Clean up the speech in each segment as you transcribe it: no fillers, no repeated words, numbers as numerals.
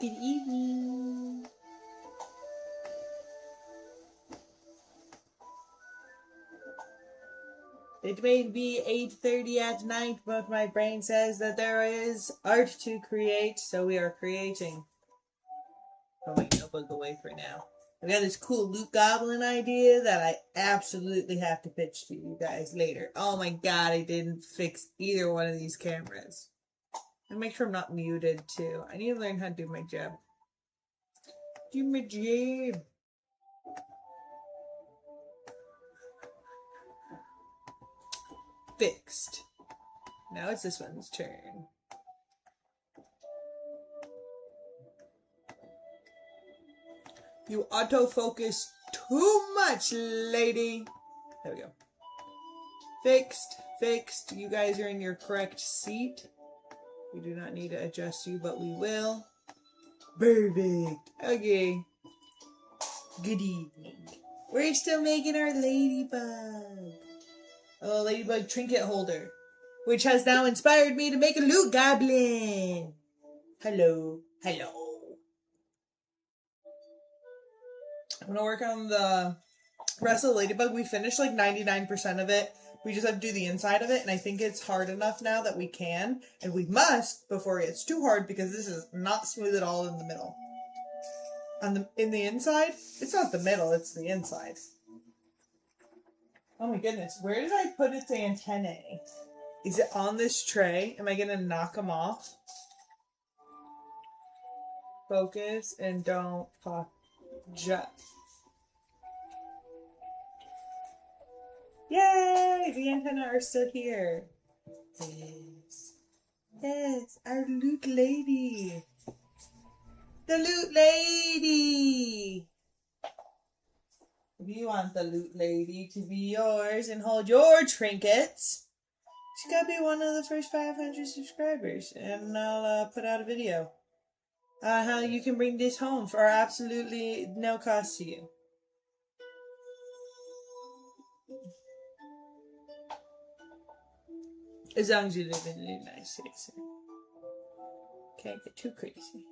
Good evening. It may be 8:30 at night, but my brain says that there is art to create, so we are creating. Put my notebook away for now. I got this cool loot goblin idea that I absolutely have to pitch to you guys later. Oh my god, I didn't fix either one of these cameras. And make sure I'm not muted too. I need to learn how to do my job. Do my job. Fixed. Now it's this one's turn. You autofocus too much, lady. There we go. Fixed, fixed. You guys are in your correct seat. We do not need to adjust you, but we will. Perfect. Okay. Good evening. We're still making our ladybug. A ladybug trinket holder, which has now inspired me to make a loot goblin. Hello. Hello. I'm gonna work on the rest of the ladybug. We finished like 99% of it. We just have to do the inside of it, and I think it's hard enough now that we can, and we must before it's too hard, because this is not smooth at all in the middle. In the inside, it's not the middle, it's the inside. Oh my goodness, where did I put its antennae? Is it on this tray? Am I gonna knock them off? Focus and don't pop. Yay! The antennae are still here. Yes. Yes, our loot lady. The loot lady! If you want the loot lady to be yours and hold your trinkets, she's gotta be one of the first 500 subscribers, and I'll put out a video on how you can bring this home for absolutely no cost to you. As long as you live in a nice city. Can't get too crazy.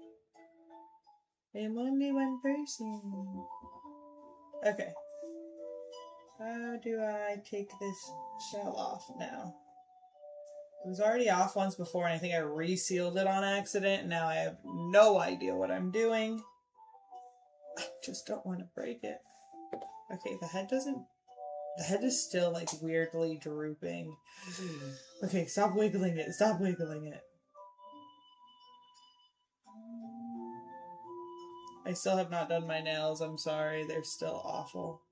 I'm only one person. Okay. How do I take this shell off now? It was already off once before, and I think I resealed it on accident, and now I have no idea what I'm doing. I just don't want to break it. Okay, the head is still like weirdly drooping. Okay, stop wiggling it. Stop wiggling it. I still have not done my nails. I'm sorry. They're still awful.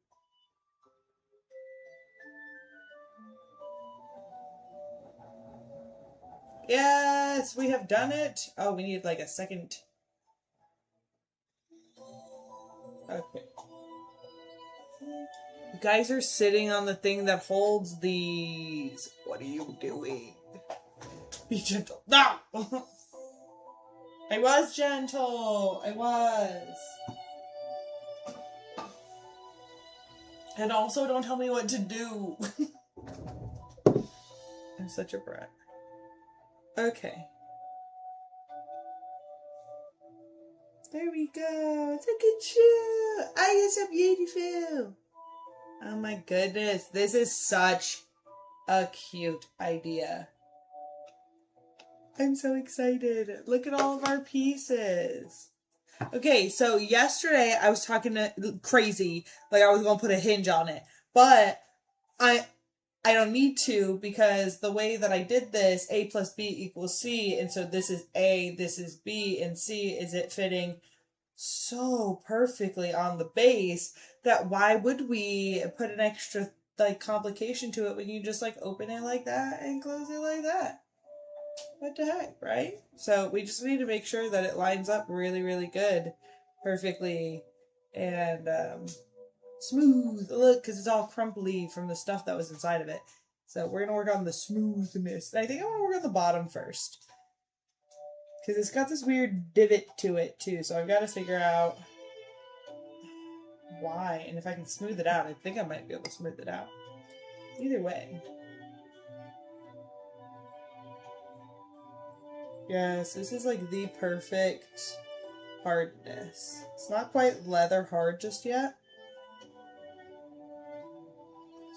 Yes, we have done it. Oh, we need like a second. Okay. You guys are sitting on the thing that holds these. What are you doing? Be gentle. No! I was gentle. I was. And also don't tell me what to do. I'm such a brat. Okay. There we go. Look at you. Oh, you're so beautiful. Oh my goodness. This is such a cute idea. I'm so excited. Look at all of our pieces. Okay, so yesterday I was talking to crazy, like I was going to put a hinge on it, but I don't need to, because the way that I did this, A plus B equals C, and so this is A, this is B, and C is it fitting so perfectly on the base that why would we put an extra like complication to it when you just like open it like that and close it like that? What the heck, right? So we just need to make sure that it lines up really, really good, perfectly, and smooth. Look, because it's all crumply from the stuff that was inside of it. So we're going to work on the smoothness. And I think I want to work on the bottom first, because it's got this weird divot to it too. So I've got to figure out why. And if I can smooth it out, I think I might be able to smooth it out. Either way. Yes, this is like the perfect hardness. It's not quite leather hard just yet.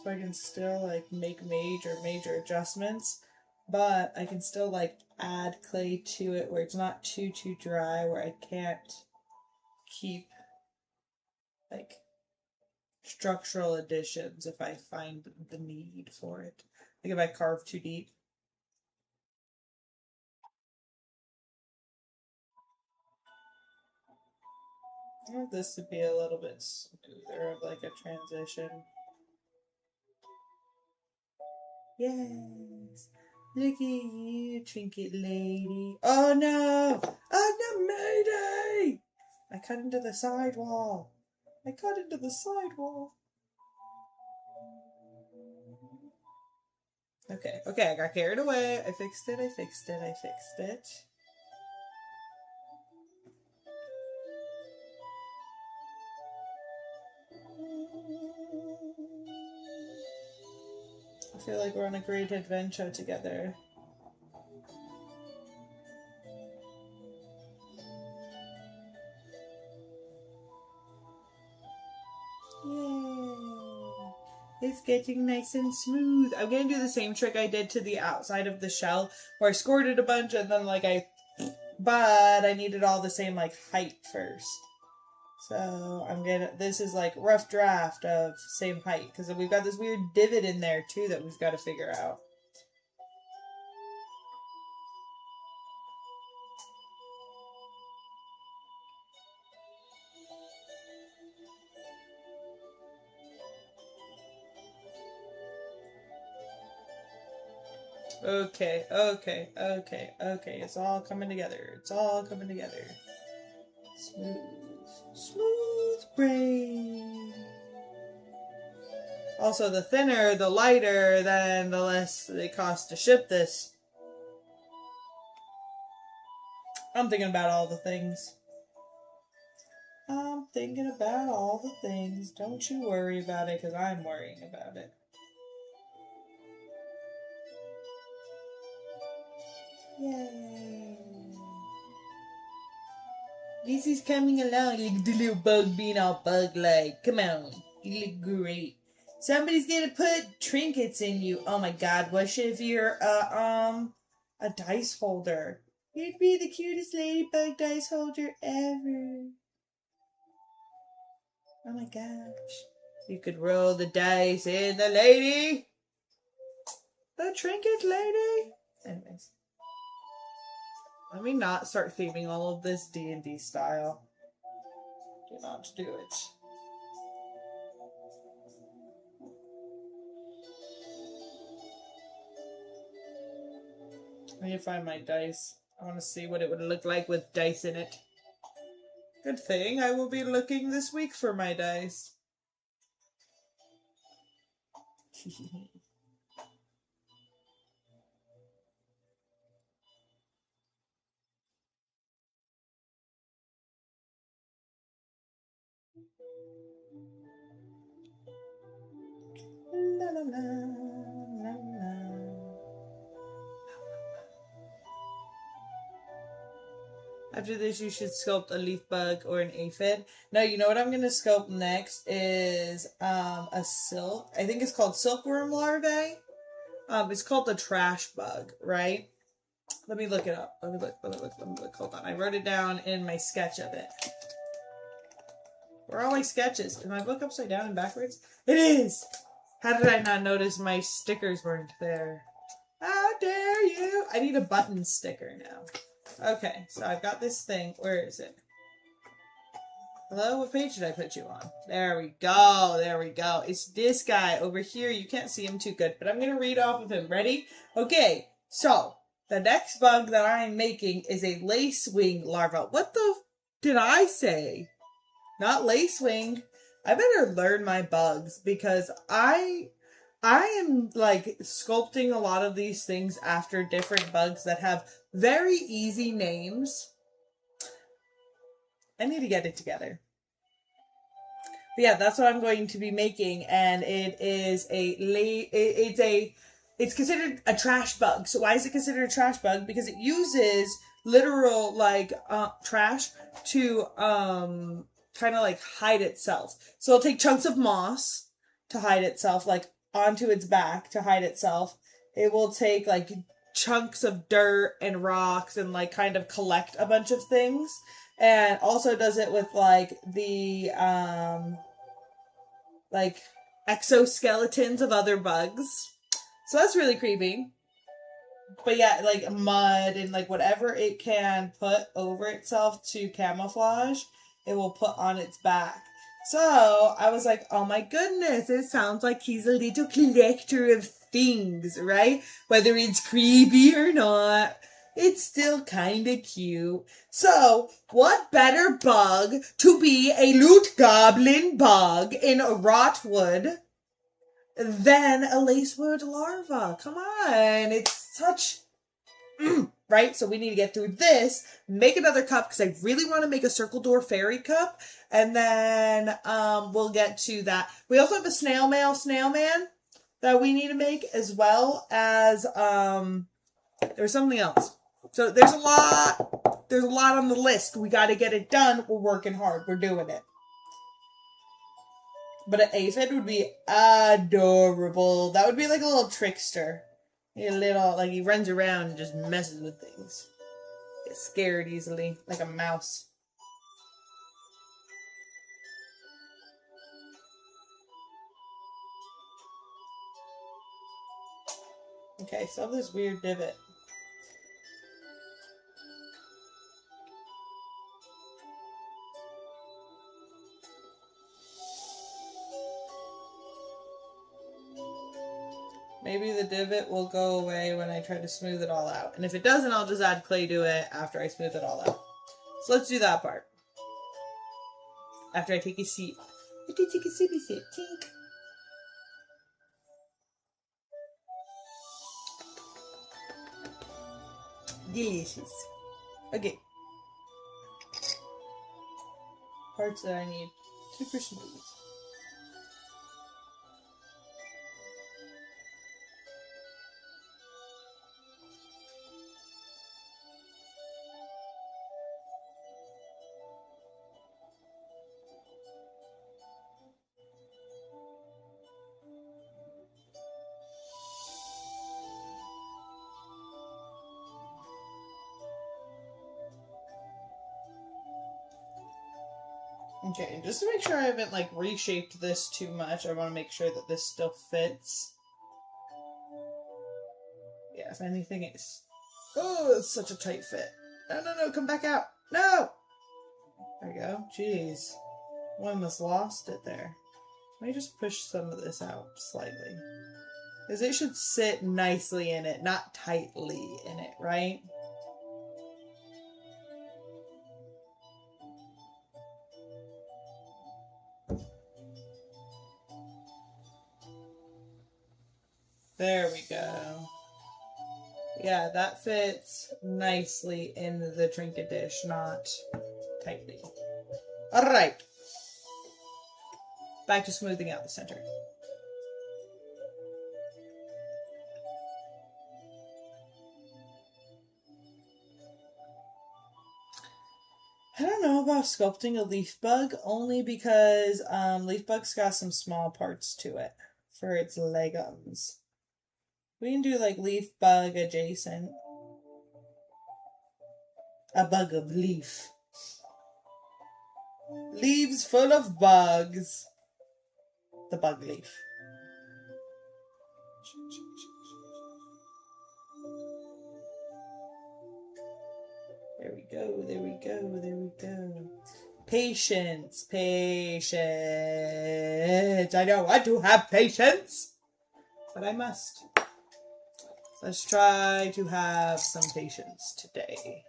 So I can still like make major adjustments, but I can still like add clay to it where it's not too dry, where I can't keep like structural additions if I find the need for it. Like if I carve too deep. I want this to be a little bit smoother of like a transition. Yes. Look at you, trinket lady. Oh no! Oh no, Mayday! I cut into the sidewall. I cut into the sidewall. Okay, I got carried away. I fixed it. I feel like we're on a great adventure together. Yay! It's getting nice and smooth. I'm gonna do the same trick I did to the outside of the shell, where I scored it a bunch and then but I needed all the same like height first. So this is like rough draft of same height, because we've got this weird divot in there too that we've got to figure out. Okay. It's all coming together. Smooth brain. Also, the thinner, the lighter, then the less it costs to ship this. I'm thinking about all the things. Don't you worry about it, because I'm worrying about it. Yay. This is coming along. Look at the little bug being all bug-like. Come on. You look great. Somebody's gonna put trinkets in you. Oh my god, what if you're a dice holder? You'd be the cutest ladybug dice holder ever. Oh my gosh. You could roll the dice in the lady. The trinket lady. Anyways. Let me not start theming all of this D&D style. Do not do it. I need to find my dice. I want to see what it would look like with dice in it. Good thing I will be looking this week for my dice. La, la, la, la, la. After this, you should sculpt a leaf bug or an aphid. No, you know what I'm going to sculpt next is a silk. I think it's called silkworm larvae. It's called the trash bug, right? Let me look it up. Let me look. Hold on. I wrote it down in my sketch of it. Where are all my sketches? Is my book upside down and backwards? It is! How did I not notice my stickers weren't there? How dare you! I need a button sticker now. Okay, so I've got this thing. Where is it? Hello? What page did I put you on? There we go. It's this guy over here. You can't see him too good, but I'm going to read off of him. Ready? Okay, so the next bug that I'm making is a lacewing larva. What the did I say? Not lacewing. I better learn my bugs, because I am like sculpting a lot of these things after different bugs that have very easy names. I need to get it together. But yeah, that's what I'm going to be making, and it is it's considered a trash bug. So why is it considered a trash bug? Because it uses literal like trash to kind of like hide itself. So it'll take chunks of moss to hide itself, like onto its back to hide itself. It will take like chunks of dirt and rocks and like kind of collect a bunch of things. And also does it with like the like exoskeletons of other bugs. So that's really creepy. But yeah, like mud and like whatever it can put over itself to camouflage, it will put on its back. So I was like, oh my goodness, it sounds like he's a little collector of things, right? Whether it's creepy or not, it's still kind of cute. So what better bug to be a loot goblin bug in rotwood than a lacewood larva? Come on, it's such... right? So we need to get through this, make another cup, because I really want to make a circle door fairy cup, and then we'll get to that. We also have a snail man that we need to make, as well as there's something else. So there's a lot on the list. We got to get it done. We're working hard. We're doing it. But an aphid would be adorable. That would be like a little trickster. A little, like, he runs around and just messes with things. Gets scared easily, like a mouse. Okay, so this weird divot. Maybe the divot will go away when I try to smooth it all out. And if it doesn't, I'll just add clay to it after I smooth it all out. So let's do that part. After I take a sip. I do take a sippy sip. Tink. Delicious. Okay. Parts that I need. Super smooth. Okay, and just to make sure I haven't, like, reshaped this too much, I want to make sure that this still fits. Yeah, if anything, it's... Oh, it's such a tight fit. No, come back out. No! There we go. Jeez. I almost lost it there. Let me just push some of this out slightly. Because it should sit nicely in it, not tightly in it, right? There we go. Yeah, that fits nicely in the trinket dish, not tightly. Alright. Back to smoothing out the center. I don't know about sculpting a leaf bug, only because leaf bug's got some small parts to it for its legumes. We can do like leaf bug adjacent. A bug of leaf. Leaves full of bugs. The bug leaf. There we go, there we go, there we go. Patience, patience. I don't want to have patience, but I must. Let's try to have some patience today.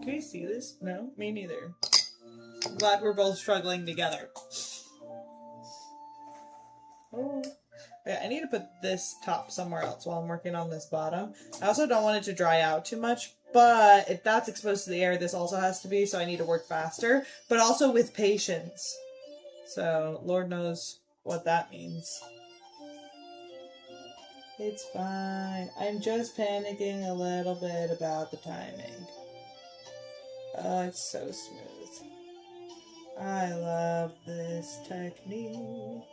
Can you see this? No, me neither. Glad we're both struggling together. Oh. Yeah, I need to put this top somewhere else while I'm working on this bottom. I also don't want it to dry out too much, but if that's exposed to the air, this also has to be, so I need to work faster, but also with patience. So, Lord knows what that means. It's fine. I'm just panicking a little bit about the timing. Oh, it's so smooth. I love this technique.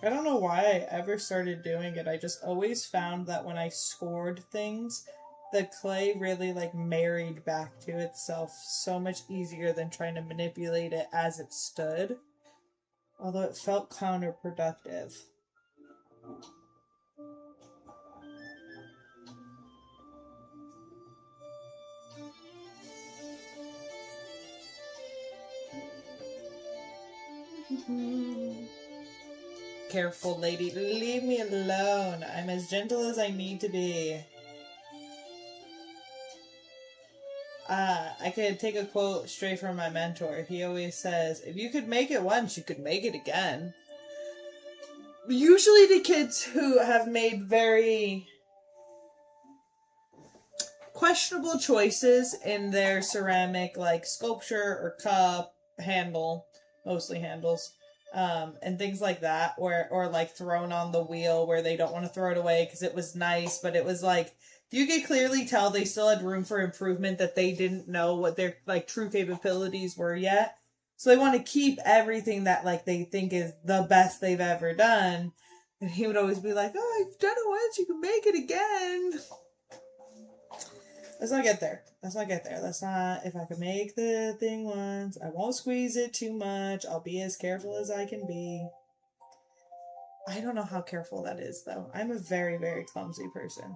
I don't know why I ever started doing it. I just always found that when I scored things, the clay really like married back to itself so much easier than trying to manipulate it as it stood. Although it felt counterproductive. Careful, lady. Leave me alone. I'm as gentle as I need to be. I could take a quote straight from my mentor. He always says, if you could make it once, you could make it again. Usually the kids who have made very questionable choices in their ceramic, like sculpture or cup, handle, mostly handles, and things like that, or like thrown on the wheel where they don't want to throw it away because it was nice, but it was like, you could clearly tell they still had room for improvement, that they didn't know what their like true capabilities were yet. So they want to keep everything that like they think is the best they've ever done. And he would always be like, oh, I've done it once, you can make it again. Let's not get there. Let's not, if I can make the thing once, I won't squeeze it too much. I'll be as careful as I can be. I don't know how careful that is, though. I'm a very, very clumsy person.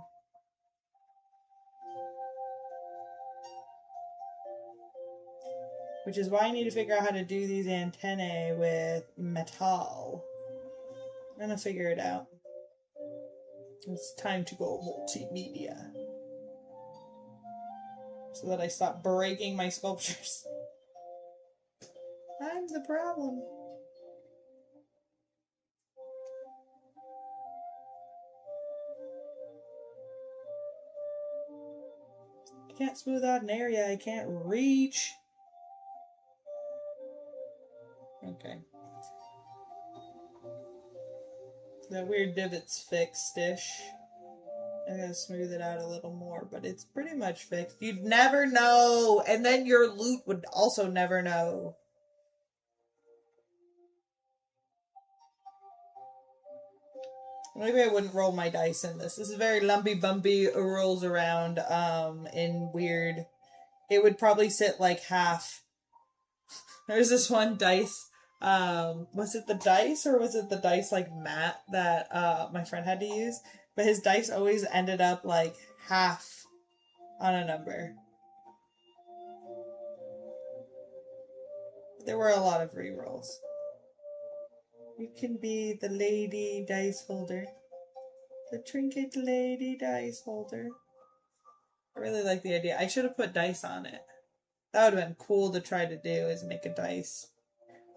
Which is why I need to figure out how to do these antennae with metal. I'm gonna figure it out. It's time to go multimedia. So that I stop breaking my sculptures. I'm the problem. I can't smooth out an area I can't reach. Okay. That weird divot's fixed-ish. I'm gonna smooth it out a little more, but it's pretty much fixed. You'd never know, and then your loot would also never know. Maybe I wouldn't roll my dice in this. This is very lumpy bumpy, rolls around in weird. It would probably sit like half. There's this one dice. Was it the dice or was it the dice like mat that my friend had to use? But his dice always ended up like half on a number. There were a lot of rerolls. You can be the lady dice holder. The trinket lady dice holder. I really like the idea. I should have put dice on it. That would have been cool to try to do, is make a dice.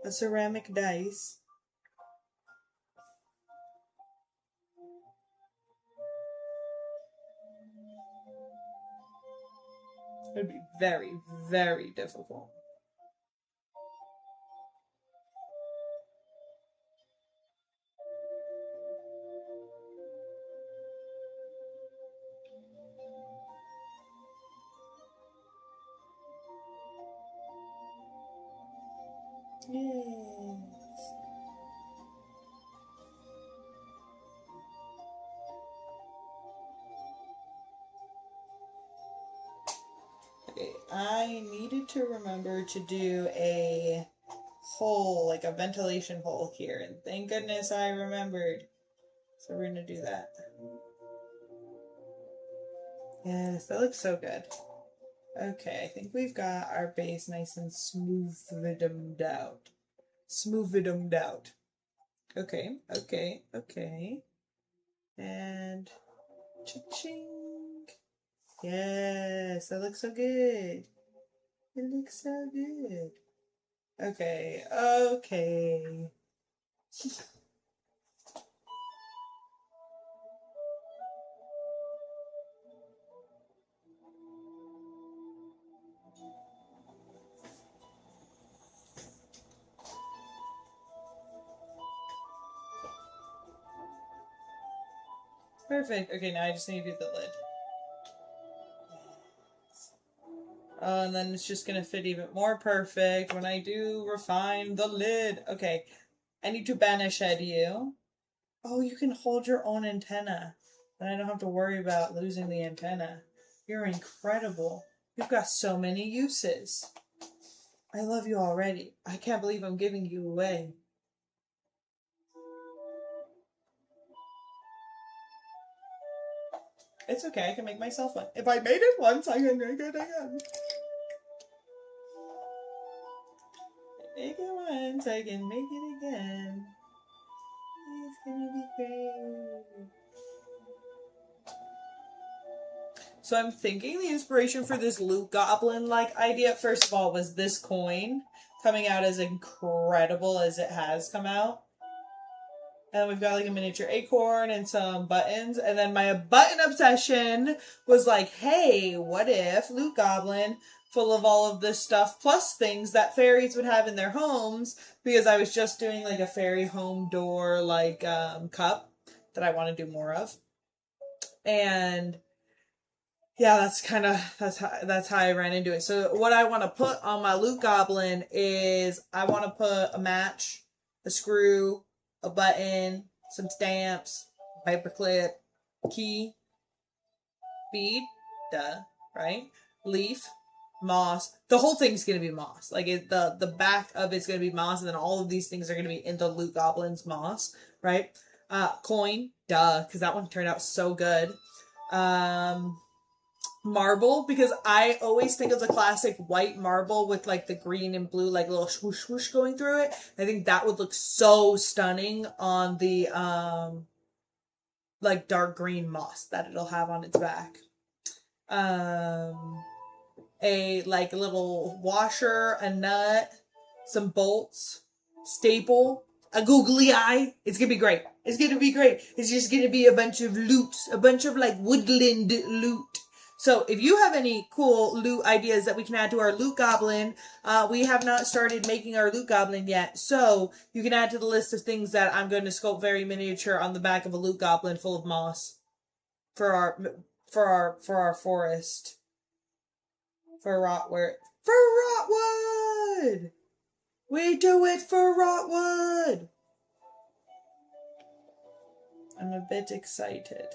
A ceramic dice. It would be very, very difficult. Yes. Okay, I needed to remember to do a hole, like a ventilation hole here, and thank goodness I remembered. So we're gonna do that. Yes, that looks so good. Okay, I think we've got our base nice and smooth-domed out. Smooth-domed out. Okay, okay, okay. And cha-ching. Yes, that looks so good. It looks so good. Okay, okay. Perfect. Okay, now I just need to do the lid. And then it's just gonna fit even more perfect when I do refine the lid. Okay, I need to banish head you. Oh, you can hold your own antenna. Then I don't have to worry about losing the antenna. You're incredible. You've got so many uses. I love you already. I can't believe I'm giving you away. It's okay, I can make myself one. If I made it once, I can make it again. Make it once, I can make it again. It's gonna be great. So I'm thinking the inspiration for this loot goblin-like idea, first of all, was this coin coming out as incredible as it has come out. And we've got like a miniature acorn and some buttons. And then my button obsession was like, hey, what if Loot Goblin, full of all of this stuff, plus things that fairies would have in their homes, because I was just doing like a fairy home door like cup that I want to do more of. And yeah, that's how I ran into it. So what I want to put on my Loot Goblin is I want to put a match, a screw, a button, some stamps, paperclip, key, bead, right? Leaf, moss. The whole thing's gonna be moss. Like the back of it's gonna be moss, and then all of these things are gonna be in the Loot Goblin's moss, right? Coin, because that one turned out so good. Marble, because I always think of the classic white marble with like the green and blue like little swoosh swoosh going through it. I think that would look so stunning on the like dark green moss that it'll have on its back. A like a little washer, a nut, some bolts, staple, a googly eye. It's gonna be great. It's gonna be great. It's just gonna be a bunch of loot, a bunch of like woodland loot. So if you have any cool loot ideas that we can add to our Loot Goblin, we have not started making our Loot Goblin yet. So you can add to the list of things that I'm going to sculpt very miniature on the back of a Loot Goblin full of moss for our forest. For Rotwood. We do it for Rotwood. I'm a bit excited.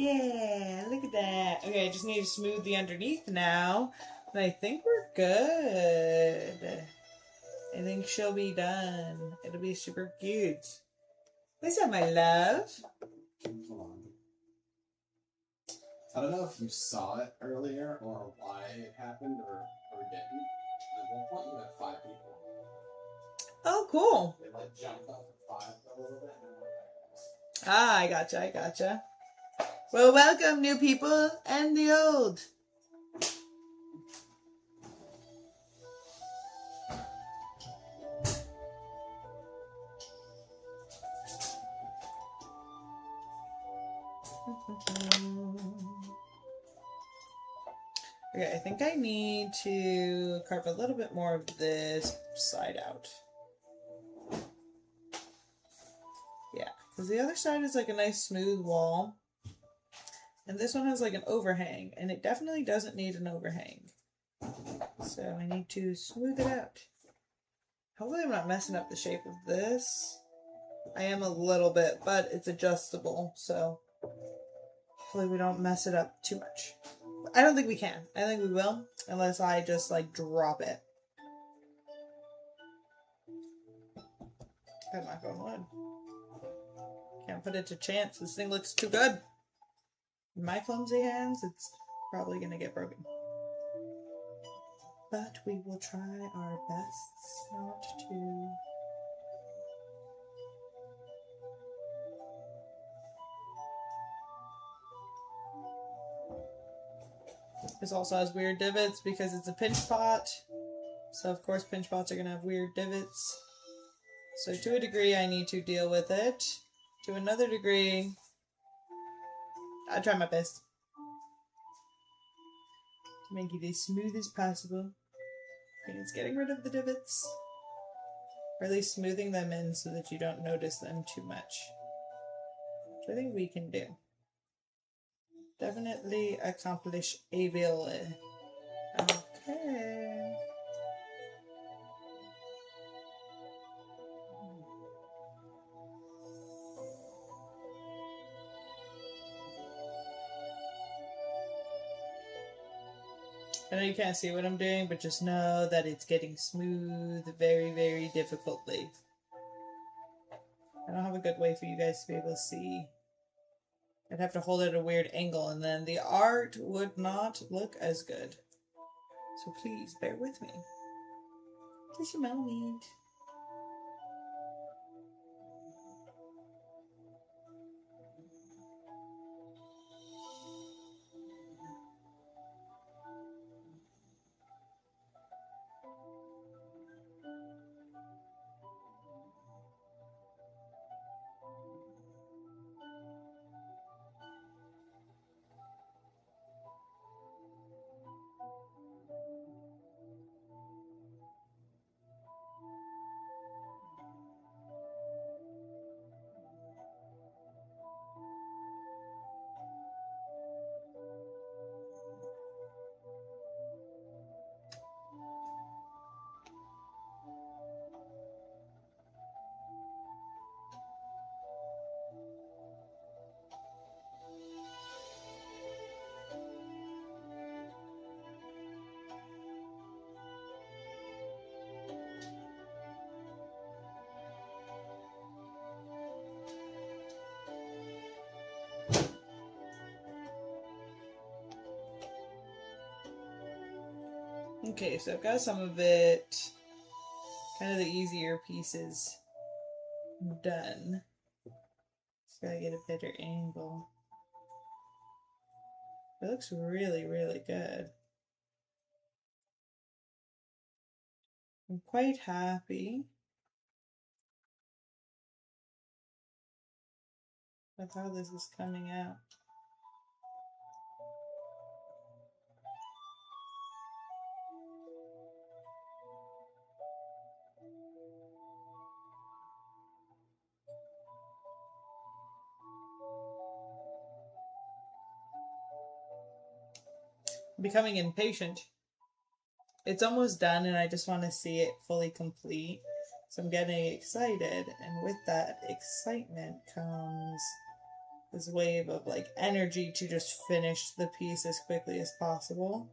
Yeah, look at that. Okay, I just need to smooth the underneath now. And I think we're good. I think she'll be done. It'll be super cute. What's up, my love? Hold on. I don't know if you saw it earlier or why it happened or didn't. At one point, you had 5 people. Oh, cool. They like jumped up at 5 a little bit. Ah, I gotcha. Well, welcome, new people and the old. Okay, I think I need to carve a little bit more of this side out. Yeah, because the other side is like a nice smooth wall. And this one has like an overhang, and it definitely doesn't need an overhang. So I need to smooth it out. Hopefully I'm not messing up the shape of this. I am a little bit, but it's adjustable, so hopefully we don't mess it up too much. I don't think we can. I think we will, unless I just like drop it. I'm not going wood. Can't put it to chance. This thing looks too good. In my clumsy hands, it's probably gonna get broken. But we will try our best not to. This also has weird divots because it's a pinch pot. So of course pinch pots are gonna have weird divots. So to a degree I need to deal with it. To another degree, I try my best to make it as smooth as possible. And it's getting rid of the divots. Or at least smoothing them in so that you don't notice them too much. Which I think we can do. Definitely accomplishable. Okay. I know you can't see what I'm doing, but just know that it's getting smooth very, very difficultly. I don't have a good way for you guys to be able to see. I'd have to hold it at a weird angle, and then the art would not look as good. So please, bear with me. Just a moment. Okay, so I've got some of it, kind of the easier pieces done. Just gotta get a better angle. It looks really, really good. I'm quite happy with how this is coming out. I'm becoming impatient. It's almost done and I just want to see it fully complete. So I'm getting excited, and with that excitement comes this wave of like energy to just finish the piece as quickly as possible.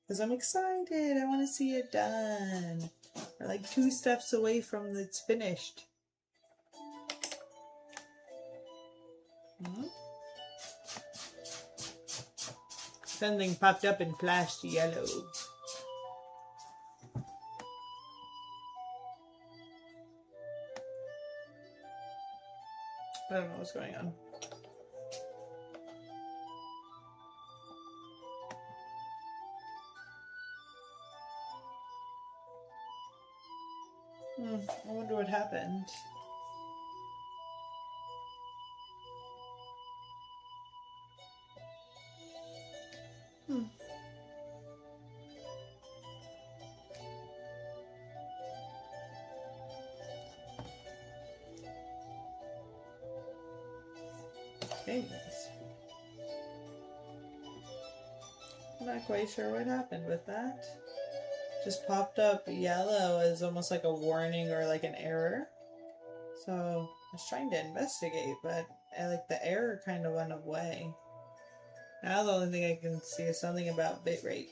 Because I'm excited. I want to see it done. We're like 2 steps away from it's finished. Something popped up and flashed yellow. I don't know what's going on. I wonder what happened. Anyways. I'm not quite sure what happened with that. Just popped up yellow as almost like a warning or like an error. So I was trying to investigate, but the error kind of went away. Now the only thing I can see is something about bitrate.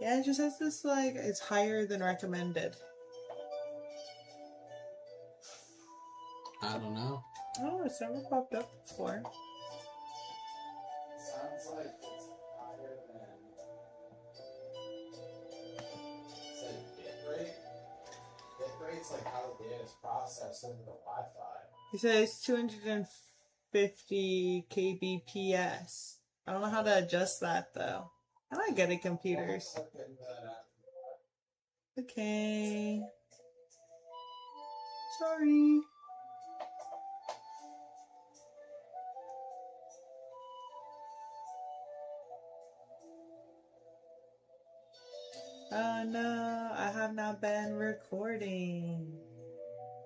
Yeah, it just has this like, it's higher than recommended. I don't know. Oh, it's never popped up before. Sounds like it's higher than. Said bitrate. Bitrate's like how the data is processed over the Wi-Fi. He says 250 kbps. I don't know how to adjust that though. I'm not good at computers. Okay. Sorry. Oh no, I have not been recording.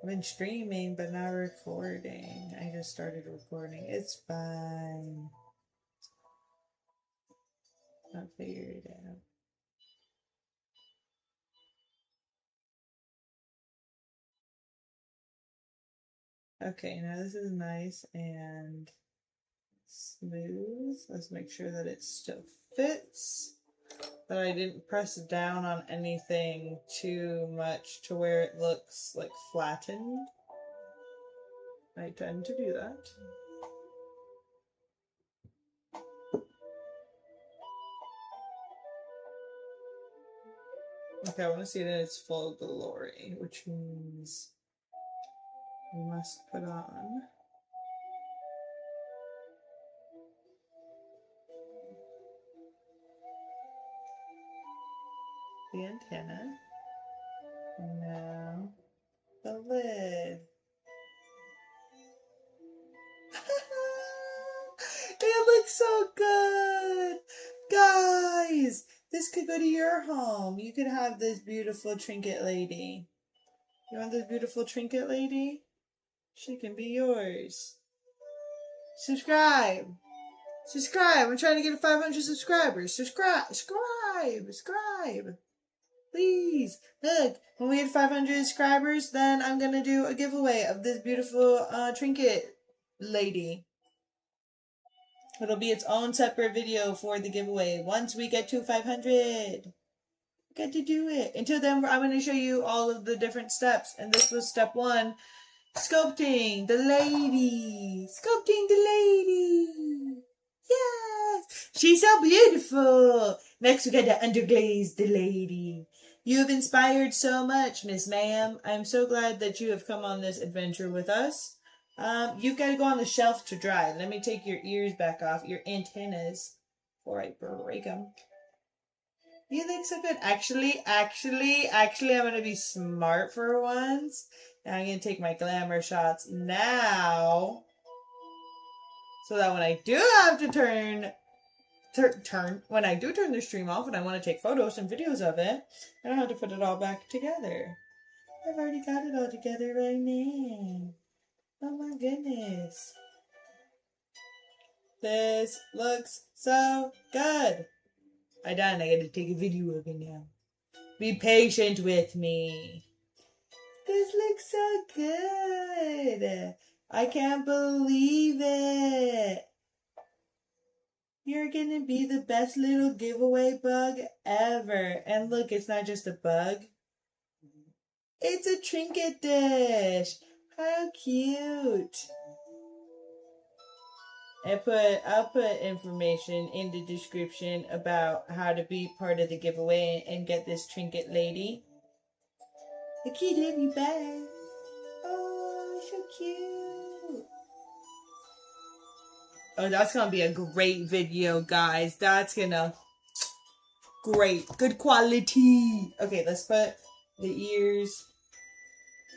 I've been streaming, but not recording. I just started recording. It's fine. I'll figure it out. Okay, now this is nice and smooth. Let's make sure that it still fits. That I didn't press down on anything too much to where it looks like flattened. I tend to do that. Okay, I want to see it in its full glory, which means we must put on the antenna, and now the lid. It looks so good! Guys, this could go to your home. You could have this beautiful trinket lady. You want this beautiful trinket lady? She can be yours. Subscribe! Subscribe! I'm trying to get 500 subscribers. Subscribe! Please, look, when we get 500 subscribers, then I'm gonna do a giveaway of this beautiful trinket lady. It'll be its own separate video for the giveaway once we get to 500. Get to do it. Until then, I'm going to show you all of the different steps. And this was step 1, sculpting the lady. Sculpting the lady. Yes, she's so beautiful. Next, we got to underglaze the lady. You have inspired so much, Miss Ma'am. I'm so glad that you have come on this adventure with us. You've got to go on the shelf to dry. Let me take your ears back off, your antennas, before I break them. You look so good. Actually, I'm going to be smart for once. Now I'm going to take my glamour shots now. So that when I do have to when I do turn the stream off and I want to take photos and videos of it, I don't have to put it all back together. I've already got it all together right now. Oh my goodness. This looks so good. I gotta take a video of it now. Be patient with me. This looks so good. I can't believe it. You're gonna be the best little giveaway bug ever. And look, it's not just a bug. It's a trinket dish. How cute. I'll put information in the description about how to be part of the giveaway and get this trinket lady. I can't have you back. Oh, so cute. Oh, that's gonna be a great video, guys. That's gonna... Great. Good quality. Okay, let's put the ears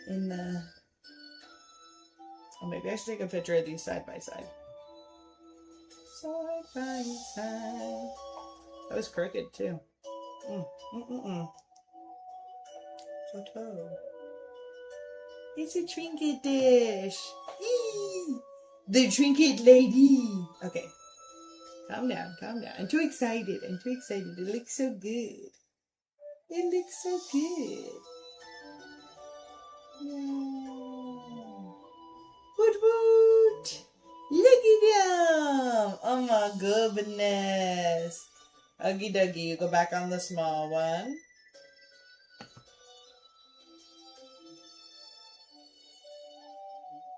in the... Oh, maybe I should take a picture of these side by side. Side by side. That was crooked, too. Photo. It's a trinket dish. Yee! The trinket lady. Okay. Calm down, calm down. I'm too excited. I'm too excited. It looks so good. It looks so good. Yeah. Woot woot. Look at them. Oh my goodness. Okie dokie. You go back on the small one.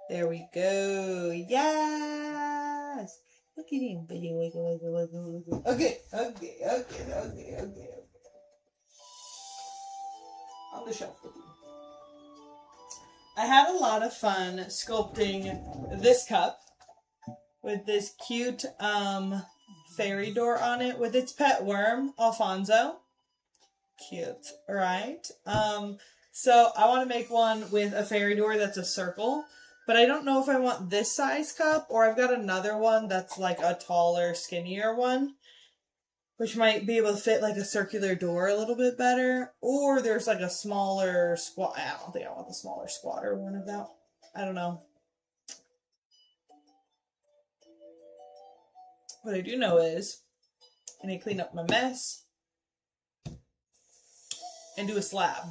There we go. Yes. Look at him. Okay. On the shelf with you. I had a lot of fun sculpting this cup with this cute fairy door on it with its pet worm, Alfonso. Cute, right? So I want to make one with a fairy door that's a circle, but I don't know if I want this size cup or I've got another one that's like a taller, skinnier one, which might be able to fit like a circular door a little bit better. Or there's like a smaller squat. I don't think I want the smaller squatter one of that. I don't know. What I do know is I need to clean up my mess and do a slab.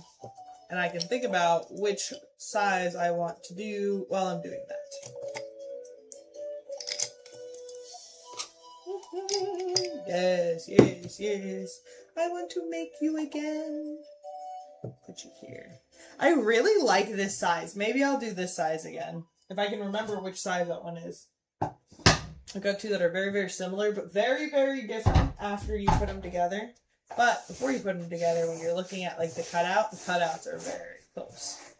And I can think about which size I want to do while I'm doing that. Yes. I want to make you again. Put you here. I really like this size. Maybe I'll do this size again. If I can remember which size that one is. I've got two that are very, very similar, but very, very different after you put them together. But before you put them together, when you're looking at like the cutouts are very close.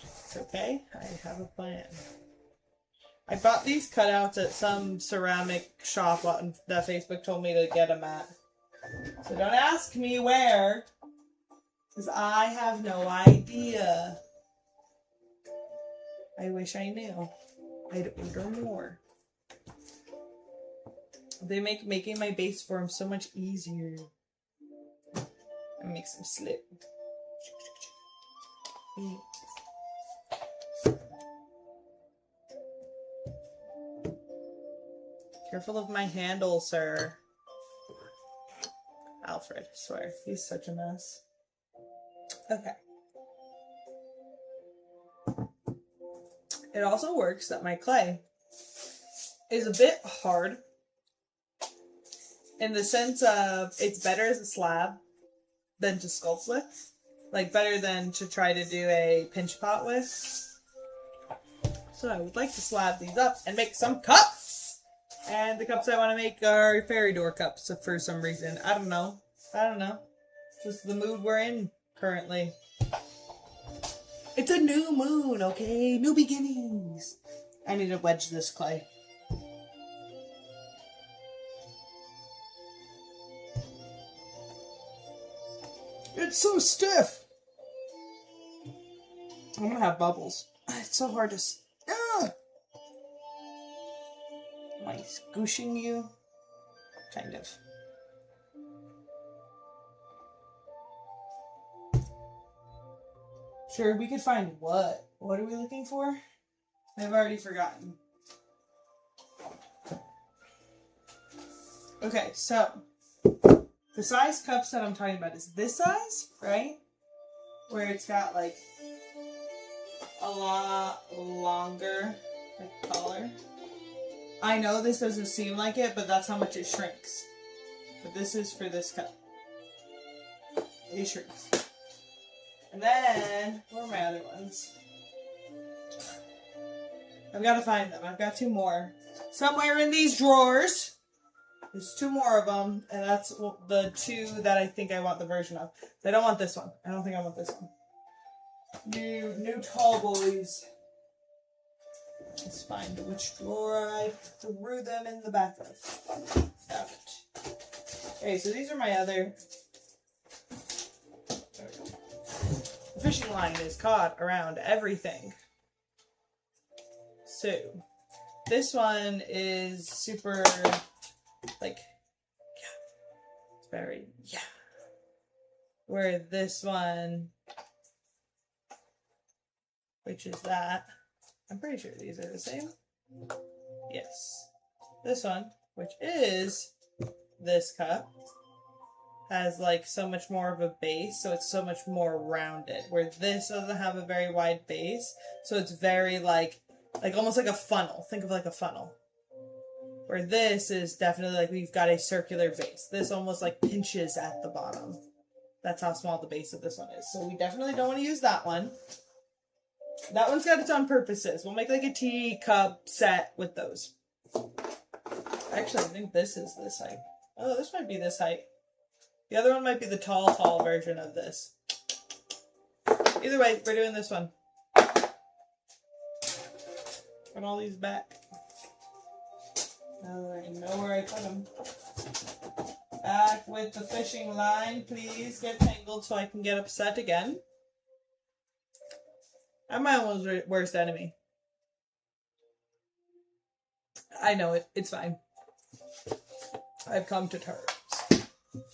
It's okay. I have a plan. I bought these cutouts at some ceramic shop that Facebook told me to get them at. So don't ask me where, because I have no idea. I wish I knew. I'd order more. They make making my base form so much easier. And make some slip. Careful of my handle, sir. Alfred, I swear. He's such a mess. Okay. It also works that my clay is a bit hard in the sense of it's better as a slab than to sculpt with. Like, better than to try to do a pinch pot with. So I would like to slab these up and make some cups! And the cups I want to make are fairy door cups for some reason. I don't know. Just the mood we're in currently. It's a new moon, okay? New beginnings. I need to wedge this clay. It's so stiff. I'm gonna have bubbles. It's so hard to... Am I squishing you? Kind of. Sure, we could find what? What are we looking for? I've already forgotten. Okay, so the size cups that I'm talking about is this size, right? Where it's got like a lot longer, like collar. I know this doesn't seem like it, but that's how much it shrinks. But this is for this cup. It shrinks. And then, where are my other ones? I've got to find them. I've got 2 more. Somewhere in these drawers. There's 2 more of them, and that's the 2 that I think I want the version of. I don't want this one. I don't think I want this one. New tall boys. Let's find which drawer I threw them in the back of. Found it. Okay, so these are my other... There we go. The fishing line is caught around everything. So, this one is super, like, yeah. It's very, yeah. Where this one, which is that, I'm pretty sure these are the same. Yes. This one, which is this cup, has like so much more of a base, so it's so much more rounded. Where this doesn't have a very wide base, so it's very like almost like a funnel. Think of like a funnel. Where this is definitely like we've got a circular base. This almost like pinches at the bottom. That's how small the base of this one is. So we definitely don't want to use that one. That one's got its own purposes. We'll make like a teacup set with those. Actually, I think this is this height. Oh, this might be this height. The other one might be the tall version of this. Either way, we're doing this one. Put all these back. Now I know where I put them. Back with the fishing line. Please get tangled so I can get upset again. I'm my own worst enemy. I know it. It's fine. I've come to terms.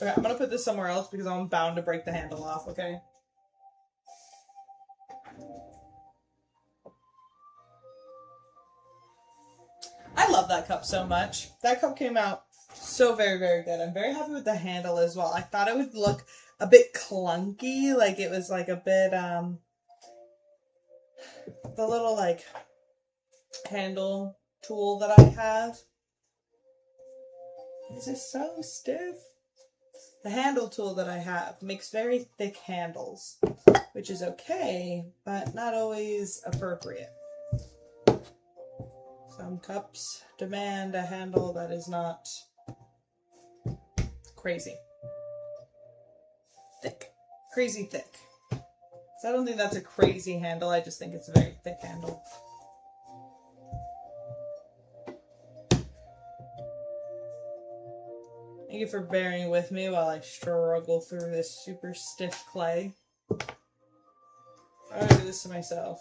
Okay, I'm gonna put this somewhere else because I'm bound to break the handle off, okay? I love that cup so much. That cup came out so very, very good. I'm very happy with the handle as well. I thought it would look a bit clunky, like it was like a bit, the little like handle tool that I have. This is so stiff. The handle tool that I have makes very thick handles, which is okay, but not always appropriate. Some cups demand a handle that is not crazy thick. Crazy thick. So I don't think that's a crazy handle, I just think it's a very thick handle. Thank you for bearing with me while I struggle through this super stiff clay. I do this to myself.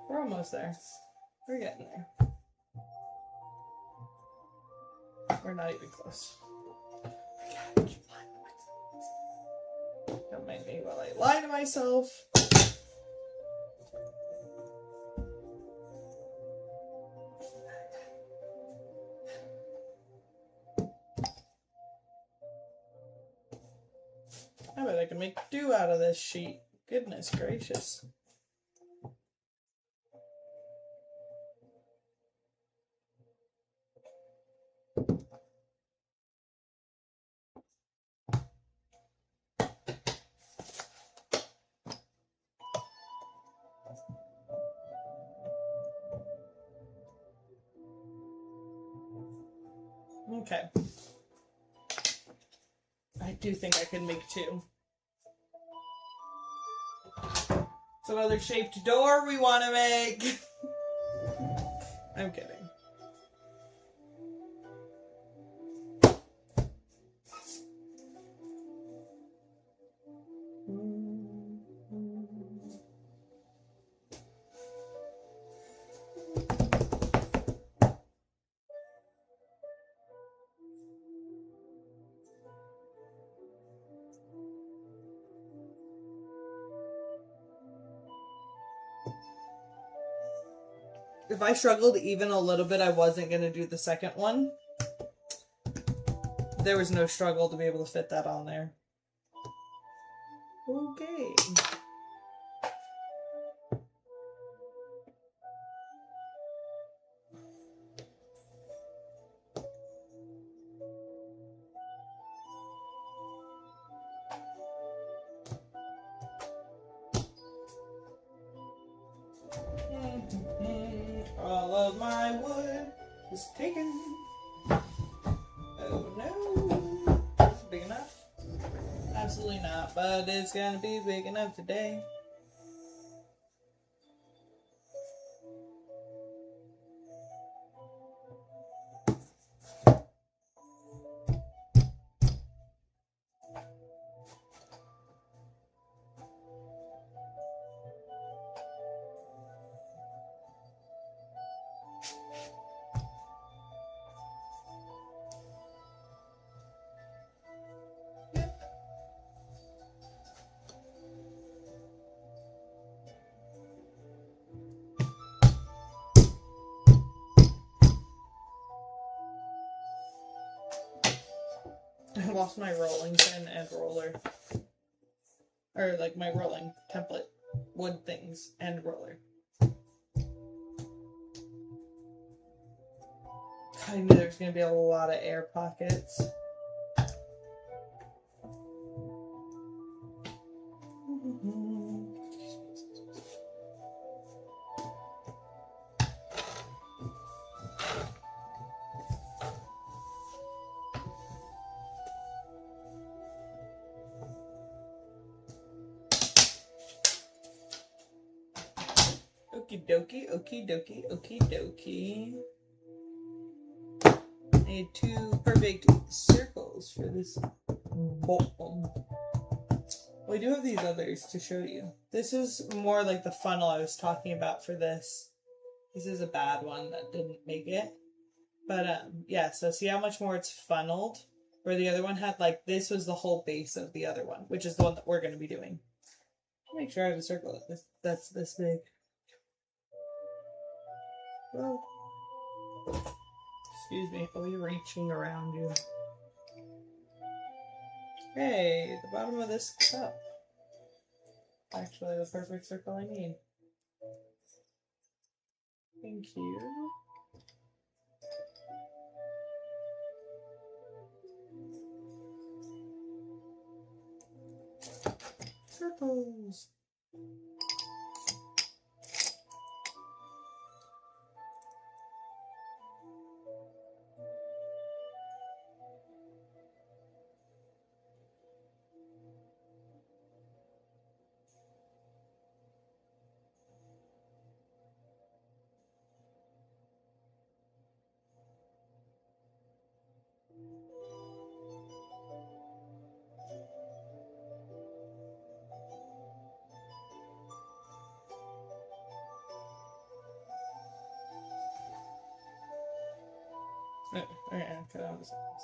We're almost there. We're getting there. We're not even close. I keep lying to myself. Don't mind me while I lie to myself. I bet I can make do out of this sheet. Goodness gracious. Okay. I do think I can make 2. It's another shaped door we want to make. I'm kidding. If I struggled even a little bit, I wasn't going to do the second one. There was no struggle to be able to fit that on there. Okay. All of my wood is taken. Oh no. Is it big enough? Absolutely not, but it's gonna be big enough today. I lost my rolling pin and roller. Or like my rolling template. Wood things and roller. I knew there was going to be a lot of air pockets. Okie dokie, okie dokie, okie dokie. I need 2 perfect circles for this bowl. We do have these others to show you. This is more like the funnel I was talking about for this. This is a bad one that didn't make it. But yeah, so see how much more it's funneled? Where the other one had like, this was the whole base of the other one, which is the one that we're going to be doing. Make sure I have a circle that's this big. Well, excuse me, I'll be reaching around you. Hey, the bottom of this cup. Actually, the perfect circle I need. Thank you. Circles. Okay, cut out the circles.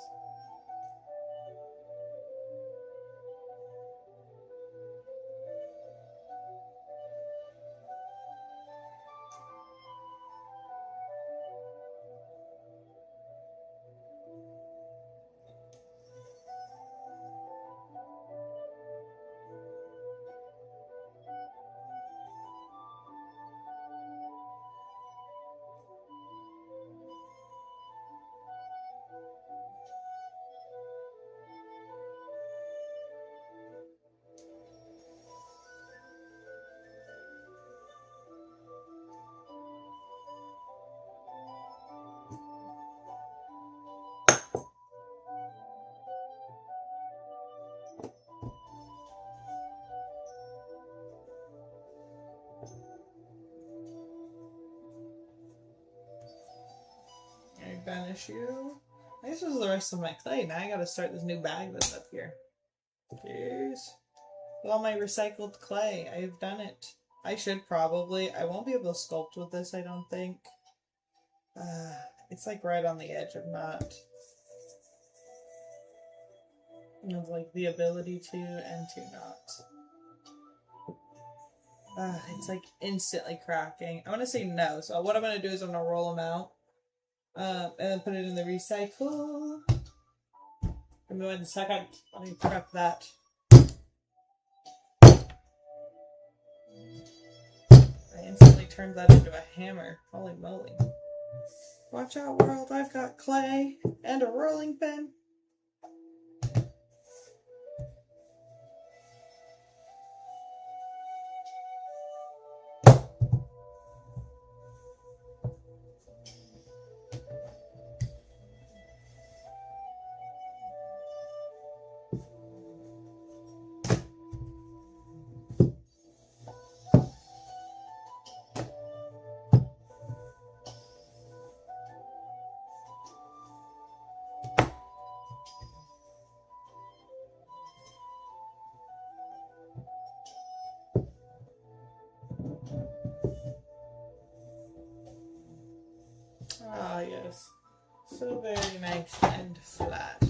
I banish you. I guess this is the rest of my clay. Now I gotta start this new bag that's up here. Cheers. With all my recycled clay. I've done it. I should probably. I won't be able to sculpt with this, I don't think. It's like right on the edge of not. Of like the ability to and to not. It's like instantly cracking. I'm gonna say no. So what I'm gonna do is I'm gonna roll them out. And then put it in the recycle. Give me 1 second. Let me prep that. turned that into a hammer. Holy moly. Watch out, world. I've got clay and a rolling pin. Ah, yes. So very nice and flat.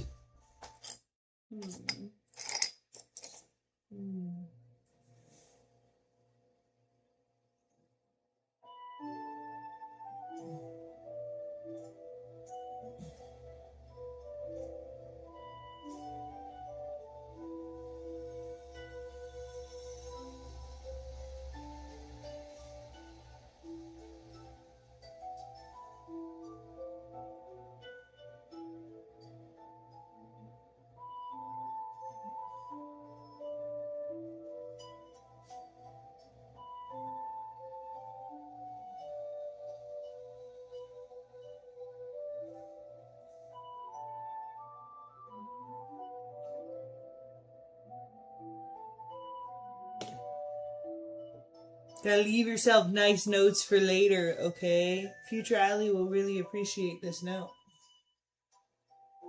Gotta leave yourself nice notes for later, okay? Future Ally will really appreciate this note.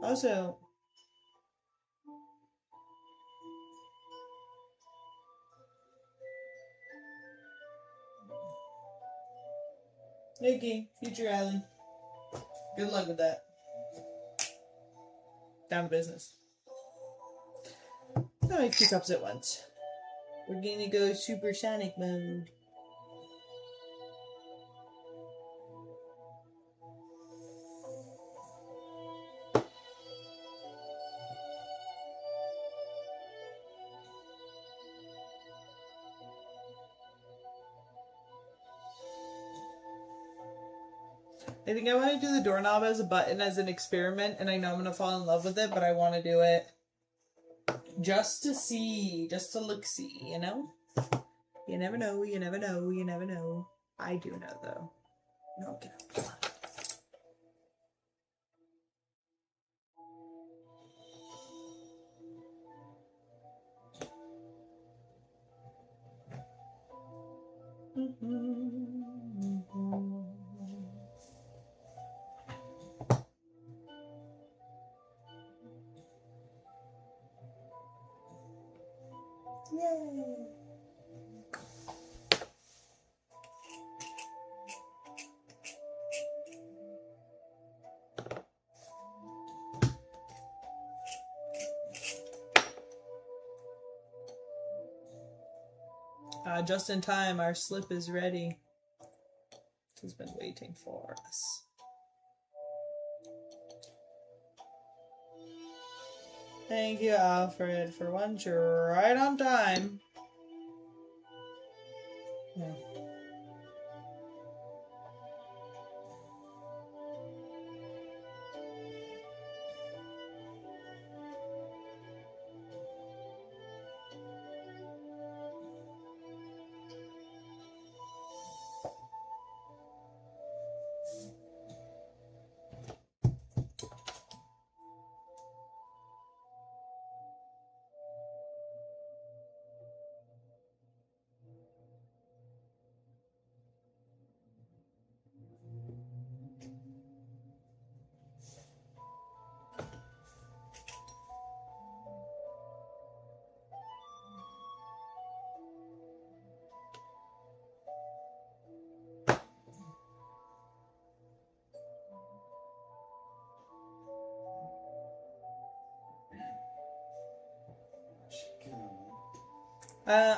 Also, Nikki, Future Ally, good luck with that. Down to business. I'll make 2 cups at once. We're gonna go supersonic mode. I think I want to do the doorknob as a button as an experiment, and I know I'm going to fall in love with it, but I want to do it just to see, just to look-see, you know? You never know, you never know, you never know. I do know, though. No, get up. Yay! Just in time, our slip is ready. He's been waiting for us. Thank you, Alfred, for once you're right on time. Yeah.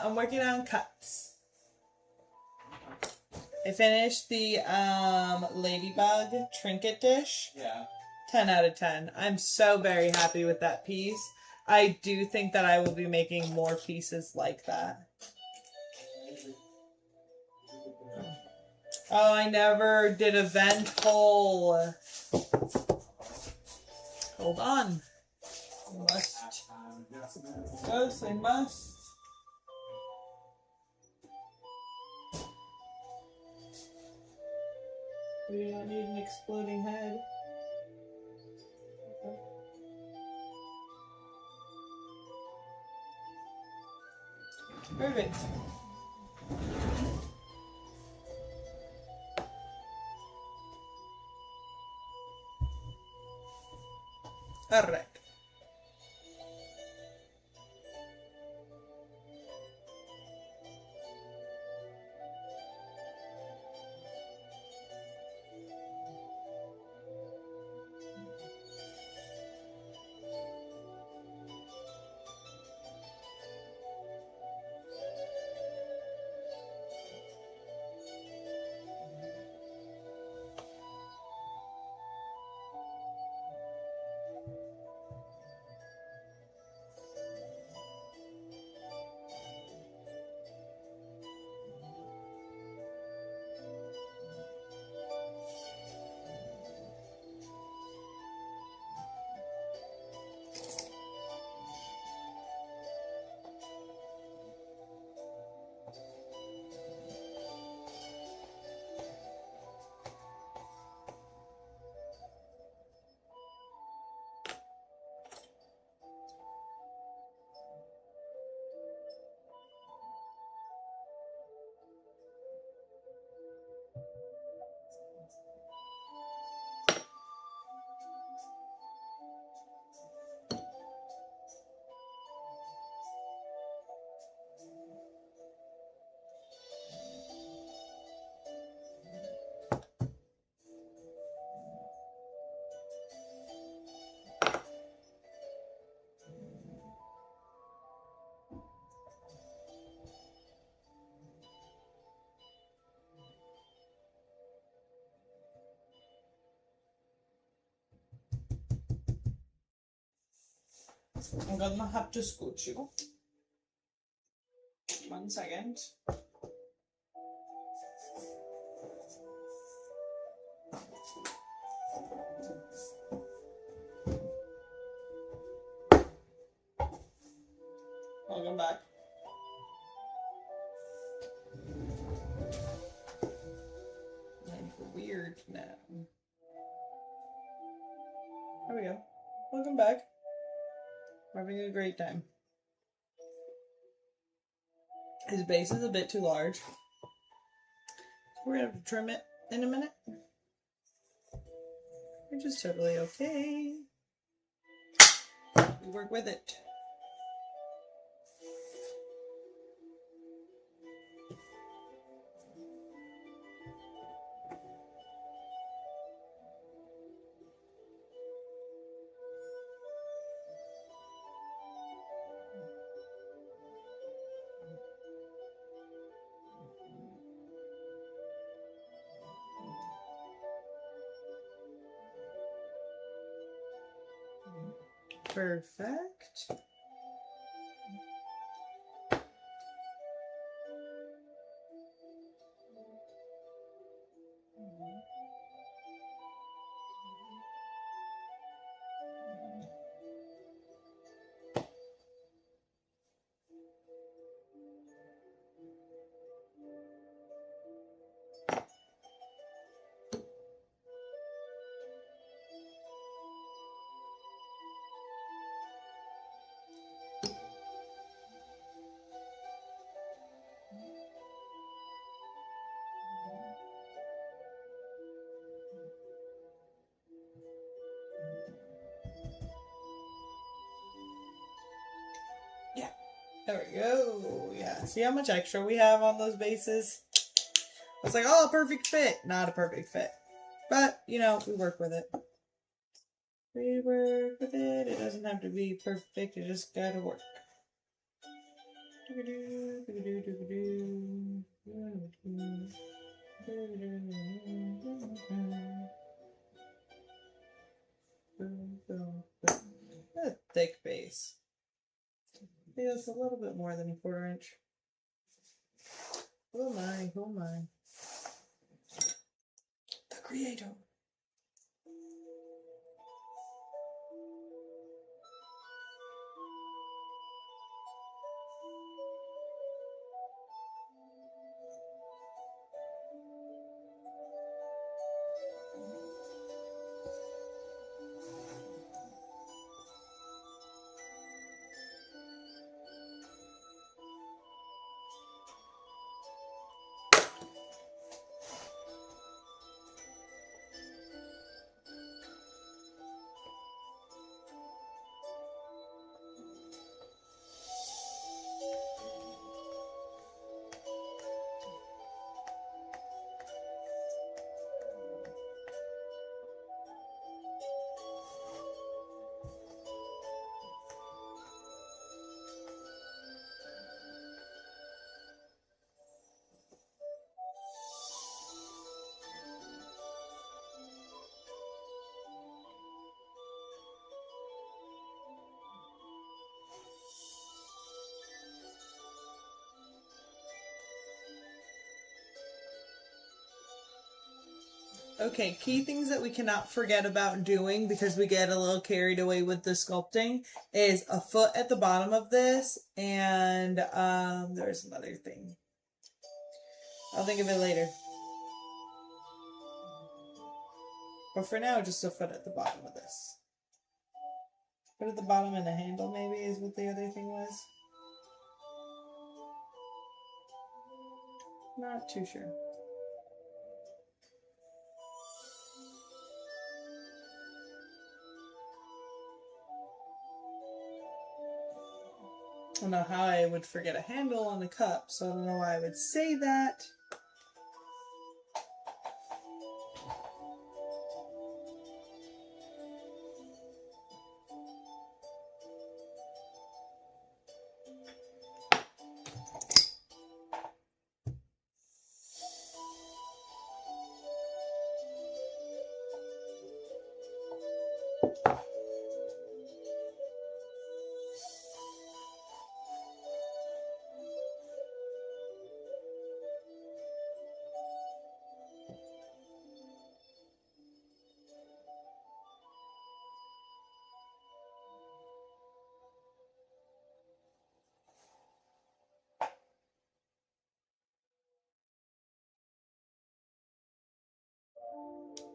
I'm working on cups. I finished the ladybug trinket dish. Yeah. 10 out of 10. I'm so very happy with that piece. I do think that I will be making more pieces like that. Oh, I never did a vent hole. Hold on. Must. Yes, I must. We don't need an exploding head. Okay. Perfect. All right. I'm gonna have to scoot you. 1 second. Welcome back. I'm weird now. There we go. Welcome back. We're having a great time. His base is a bit too large. We're gonna have to trim it in a minute. Which is totally okay. We work with it. Perfect. Yeah, there we go. Yeah, see how much extra we have on those bases? It's like, oh, perfect fit. Not a perfect fit. But, you know, we work with it. We work with it. It doesn't have to be perfect. It just gotta work. A thick base. Yeah, it's a little bit more than a 1/4 inch. Oh my, oh my. Creator. Okay, key things that we cannot forget about doing because we get a little carried away with the sculpting is a foot at the bottom of this, and there's another thing. I'll think of it later. But for now, just a foot at the bottom of this. Foot at the bottom and a handle maybe is what the other thing was. Not too sure. I don't know how I would forget a handle on the cup, so I don't know why I would say that.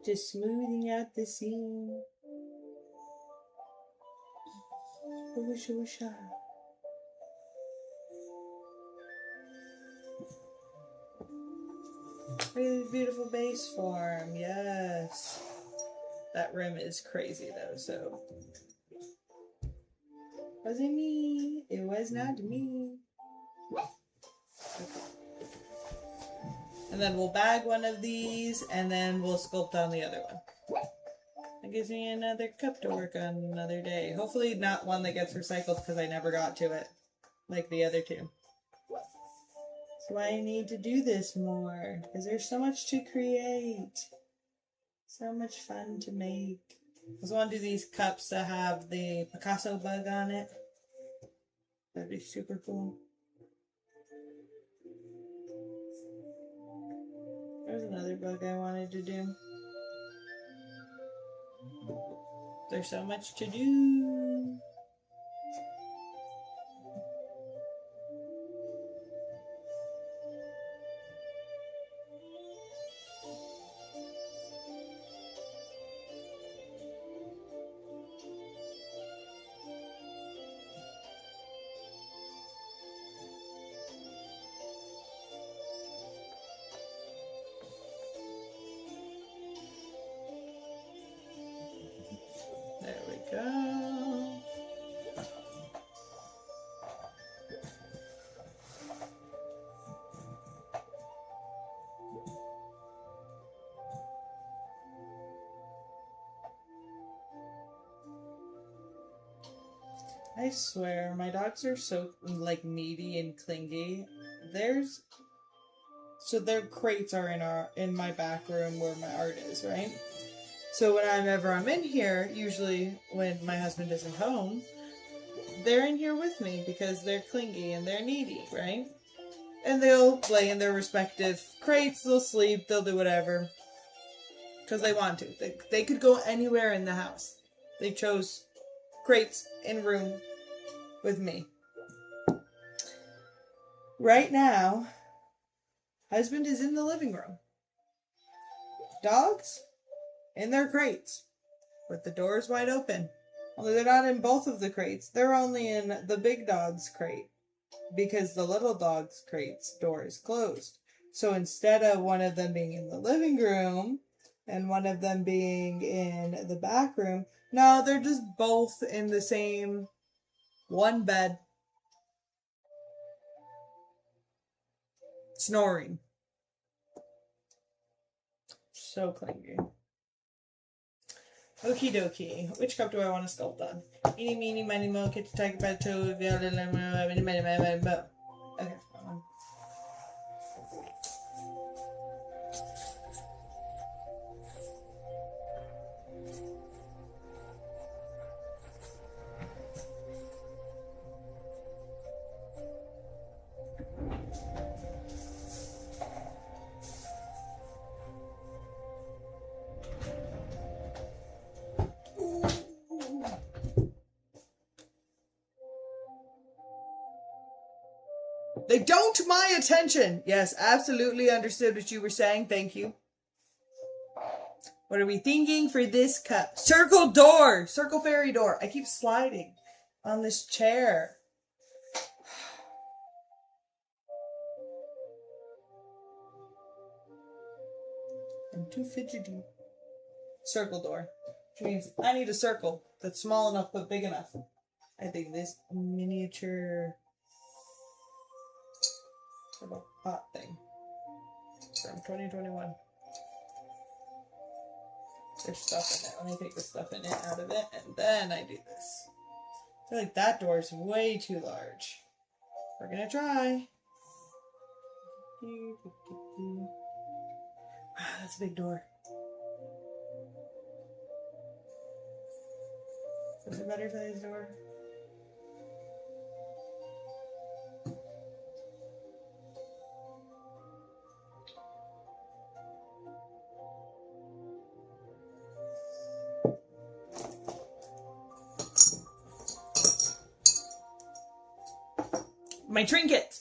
Just smoothing out the seam. Whoosha whoosha. Really beautiful base form, yes. That rim is crazy though, so. Wasn't me. It was not me. Okay. And then we'll bag one of these, and then we'll sculpt on the other one. That gives me another cup to work on another day. Hopefully not one that gets recycled because I never got to it, like the other two. That's why I need to do this more, because there's so much to create. So much fun to make. I just want to do these cups that have the Picasso bug on it. That'd be super cool. There's another bug I wanted to do. There's so much to do. There we go. I swear, my dogs are so, like, needy and clingy. So their crates are in my back room where my art is, right? So whenever I'm in here, usually when my husband isn't home, they're in here with me because they're clingy and they're needy, right? And they'll play in their respective crates, they'll sleep, they'll do whatever. because they want to. They could go anywhere in the house. They chose crates in room with me. Right now, husband is in the living room. Dogs in their crates with the doors wide open. Although they're not in both of the crates, they're only in the big dog's crate because the little dog's crate's door is closed. So instead of one of them being in the living room and one of them being in the back room, no, they're just both in the same one bed, snoring. So clingy. Okie dokie. Which cup do I want to sculpt on? Eeny, meeny, miny, mo, kitty, tiger, bat, toe, okay, that one. They don't my attention. Yes, absolutely understood what you were saying. Thank you. What are we thinking for this cup? Circle door. Circle fairy door. I keep sliding on this chair. I'm too fidgety. Circle door. Which means I need a circle that's small enough but big enough. I think this miniature sort of pot thing from 2021. There's stuff in it. Let me take the stuff in it out of it, and then I do this. I feel like that door is way too large. We're gonna try. Wow, that's a big door. Is this a better size door? My trinket!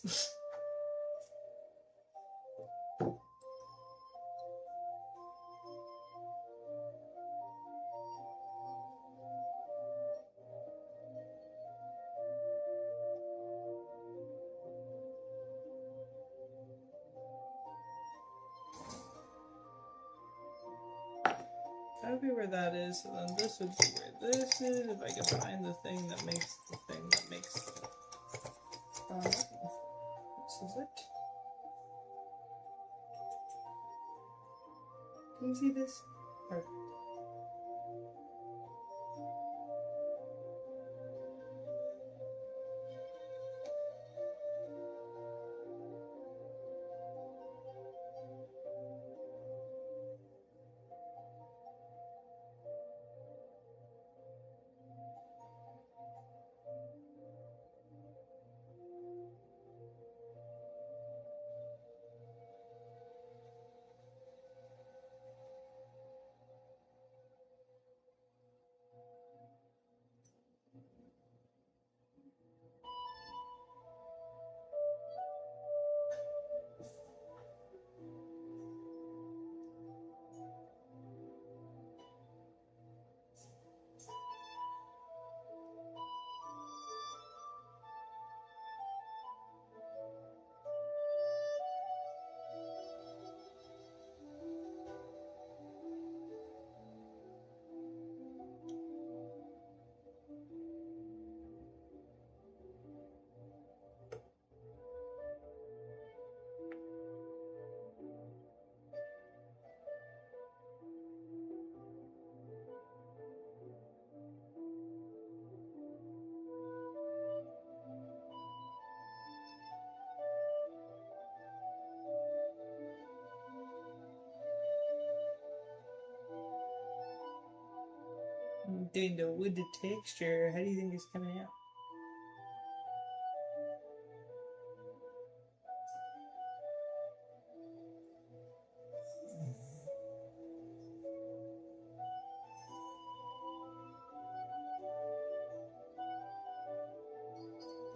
That would be where that is, so then this would be where this is, if I can find the thing that makes the thing that makes this is it. Can you see this? Perfect. I'm doing the wood texture. How do you think it's coming out?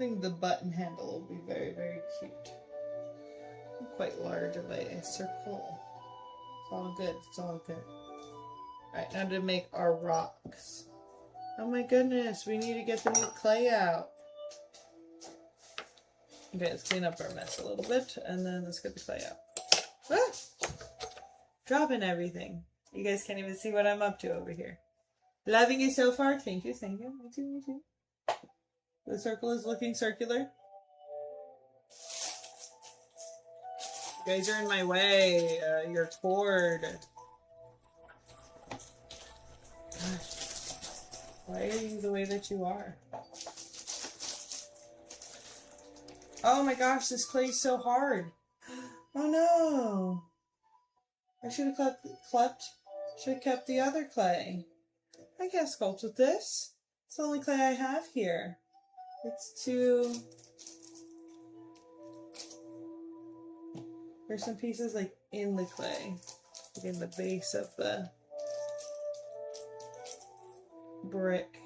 think the button handle will be very, very cute. Quite large of a circle. It's all good. It's all good. Alright, now to make our rocks. Oh my goodness, we need to get the new clay out. Okay, let's clean up our mess a little bit, and then let's get the clay out. Ah! Dropping everything. You guys can't even see what I'm up to over here. Loving it so far? Thank you, thank you. Me too, me too. The circle is looking circular. You guys are in my way. You're cord. Gosh. Why are you the way that you are? Oh my gosh, this clay is so hard. Oh no. I should have kept the other clay. I can't sculpt with this. It's the only clay I have here. It's too... There's some pieces like in the clay. Like in the base of the brick.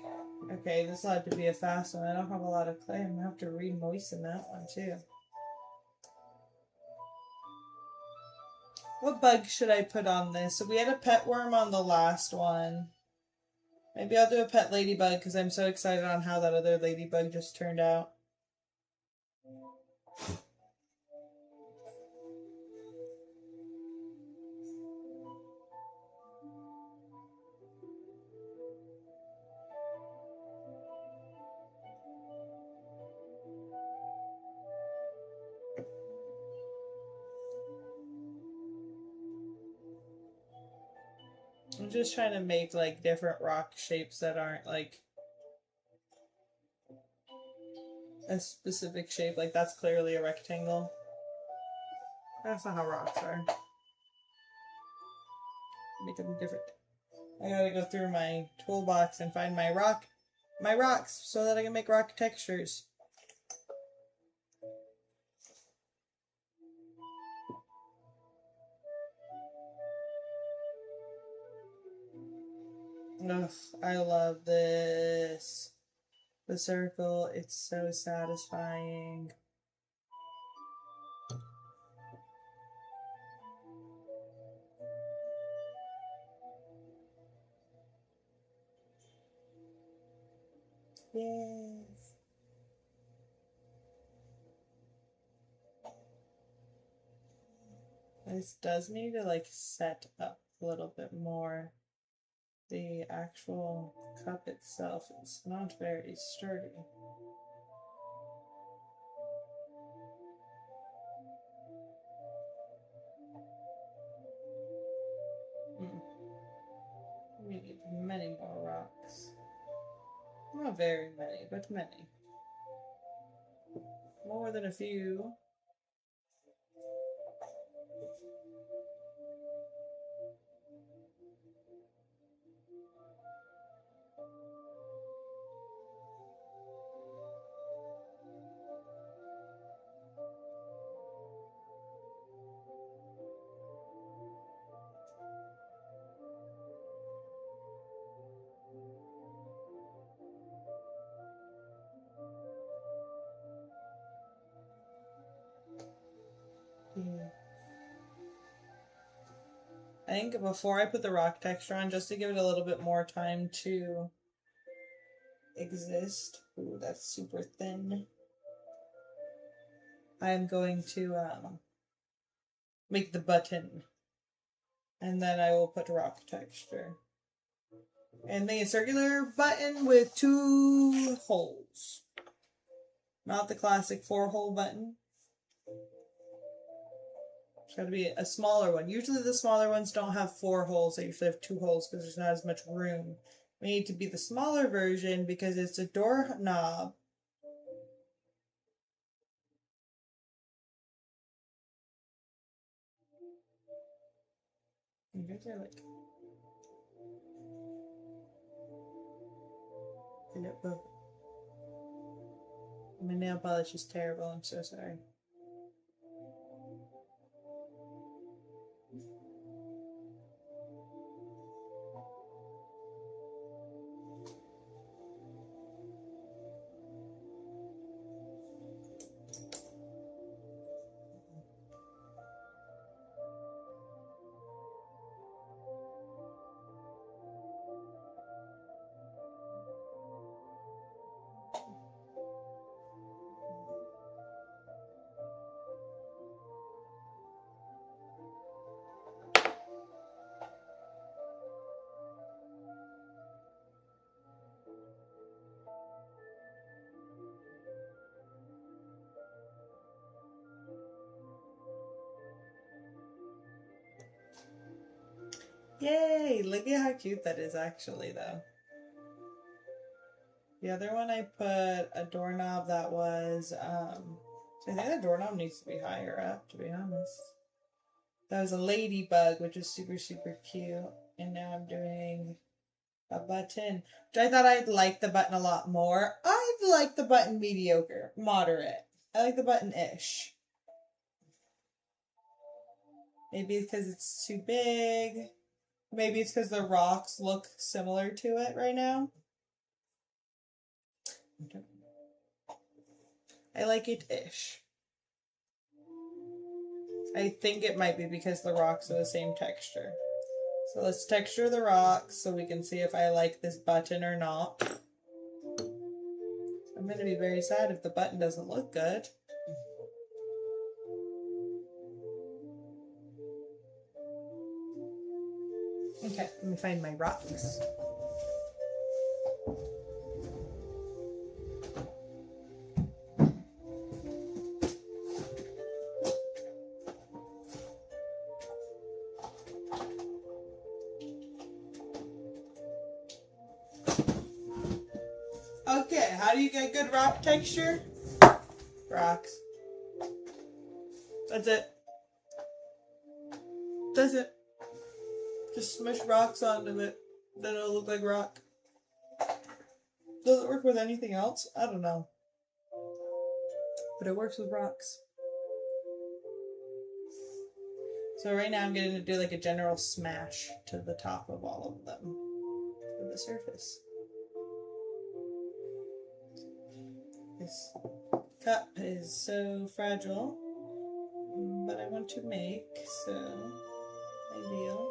Okay, this will have to be a fast one. I don't have a lot of clay. I'm gonna have to re-moisten that one too. What bug should I put on this? So we had a pet worm on the last one. Maybe I'll do a pet ladybug because I'm so excited on how that other ladybug just turned out. I'm just trying to make like different rock shapes that aren't like a specific shape. Like that's clearly a rectangle. That's not how rocks are. Make them different. I gotta go through my toolbox and find my rocks so that I can make rock textures. Ugh, I love this. The circle, it's so satisfying. Yes. This does need to like set up a little bit more. The actual cup itself is not very sturdy. We need many more rocks. Not very many, but many. More than a few. I think before I put the rock texture on, just to give it a little bit more time to exist. Ooh, that's super thin. I'm going to make the button. And then I will put rock texture. And make a circular button with 2 holes. Not the classic 4-hole button. It's got to be a smaller one. Usually the smaller ones don't have 4 holes. They usually have 2 holes because there's not as much room. We need to be the smaller version because it's a door knob. You guys are like... My nail polish is terrible. I'm so sorry. Yay! Look at how cute that is actually though. The other one I put a doorknob that was, I think the doorknob needs to be higher up, to be honest. That was a ladybug, which was super, super cute. And now I'm doing a button, which I thought I'd like the button a lot more. I like the button mediocre, moderate. I like the button-ish. Maybe it's because it's too big. Maybe it's because the rocks look similar to it right now. I like it-ish. I think it might be because the rocks are the same texture. So let's texture the rocks so we can see if I like this button or not. I'm going to be very sad if the button doesn't look good. Okay, let me find my rocks. Okay, how do you get good rock texture? Rocks. That's it. That's it. Just smush rocks onto it. Then it'll look like rock. Does it work with anything else? I don't know. But it works with rocks. So right now I'm going to do like a general smash to the top of all of them. To the surface. This cup is so fragile. But I want to make, so ideal.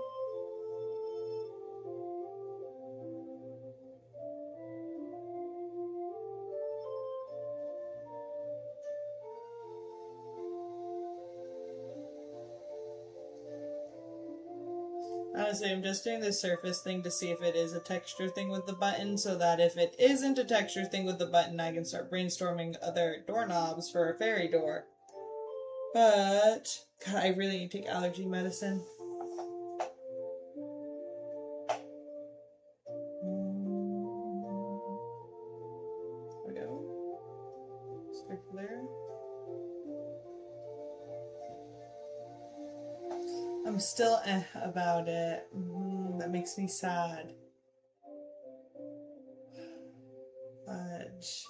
Honestly, I'm just doing this surface thing to see if it is a texture thing with the button, so that if it isn't a texture thing with the button, I can start brainstorming other doorknobs for a fairy door. But, God, I really need to take allergy medicine. There we go. Circular. I'm still about it. That makes me sad. Fudge.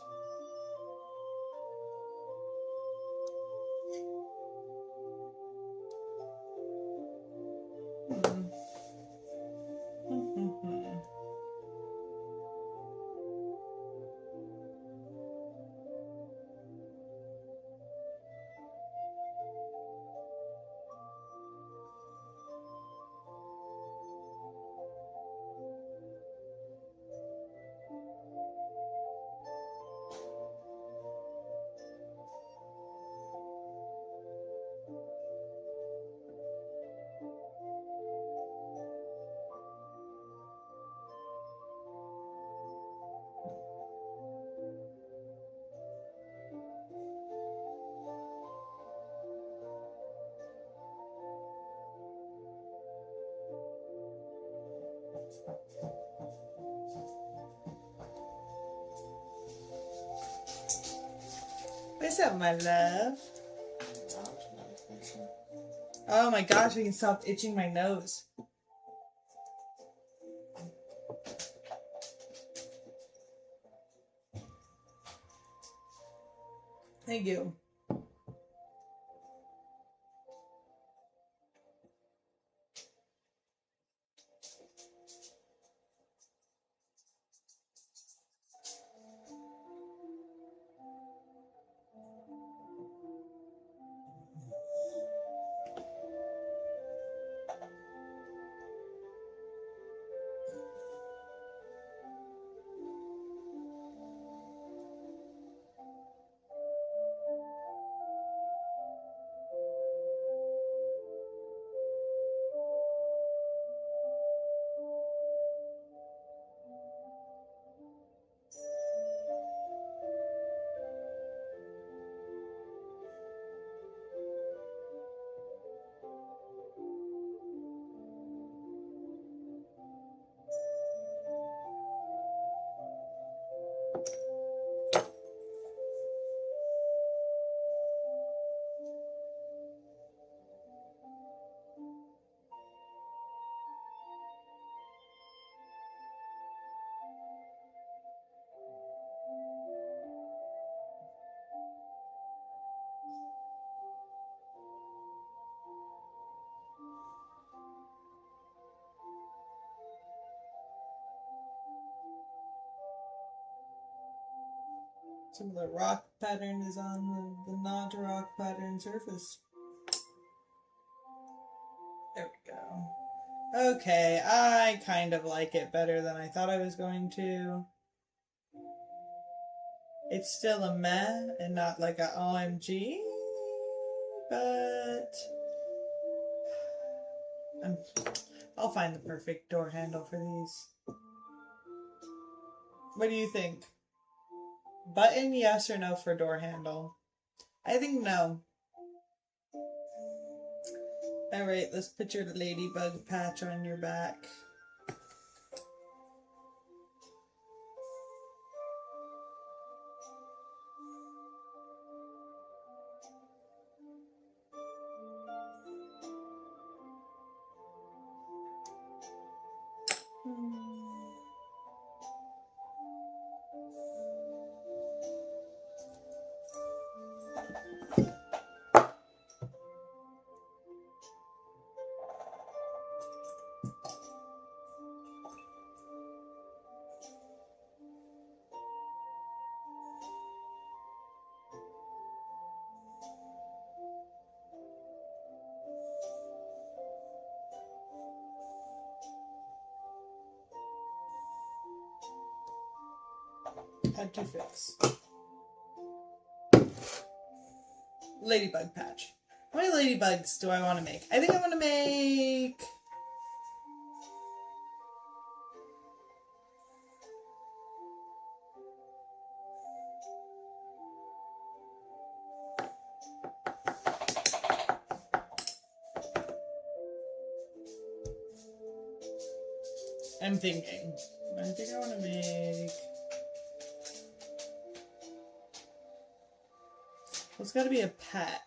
What's up, my love? Oh my gosh, I can stop itching my nose. Thank you. Some of the rock pattern is on the not-rock pattern surface. There we go. Okay, I kind of like it better than I thought I was going to. It's still a meh and not like a OMG, but I'll find the perfect door handle for these. What do you think? Button, yes or no for door handle? I think no. Alright, let's put your ladybug patch on your back. Had to fix. Ladybug patch. How many ladybugs do I want to make? I think I want to make... I'm thinking. I think I want to make... Well, it's got to be a pet.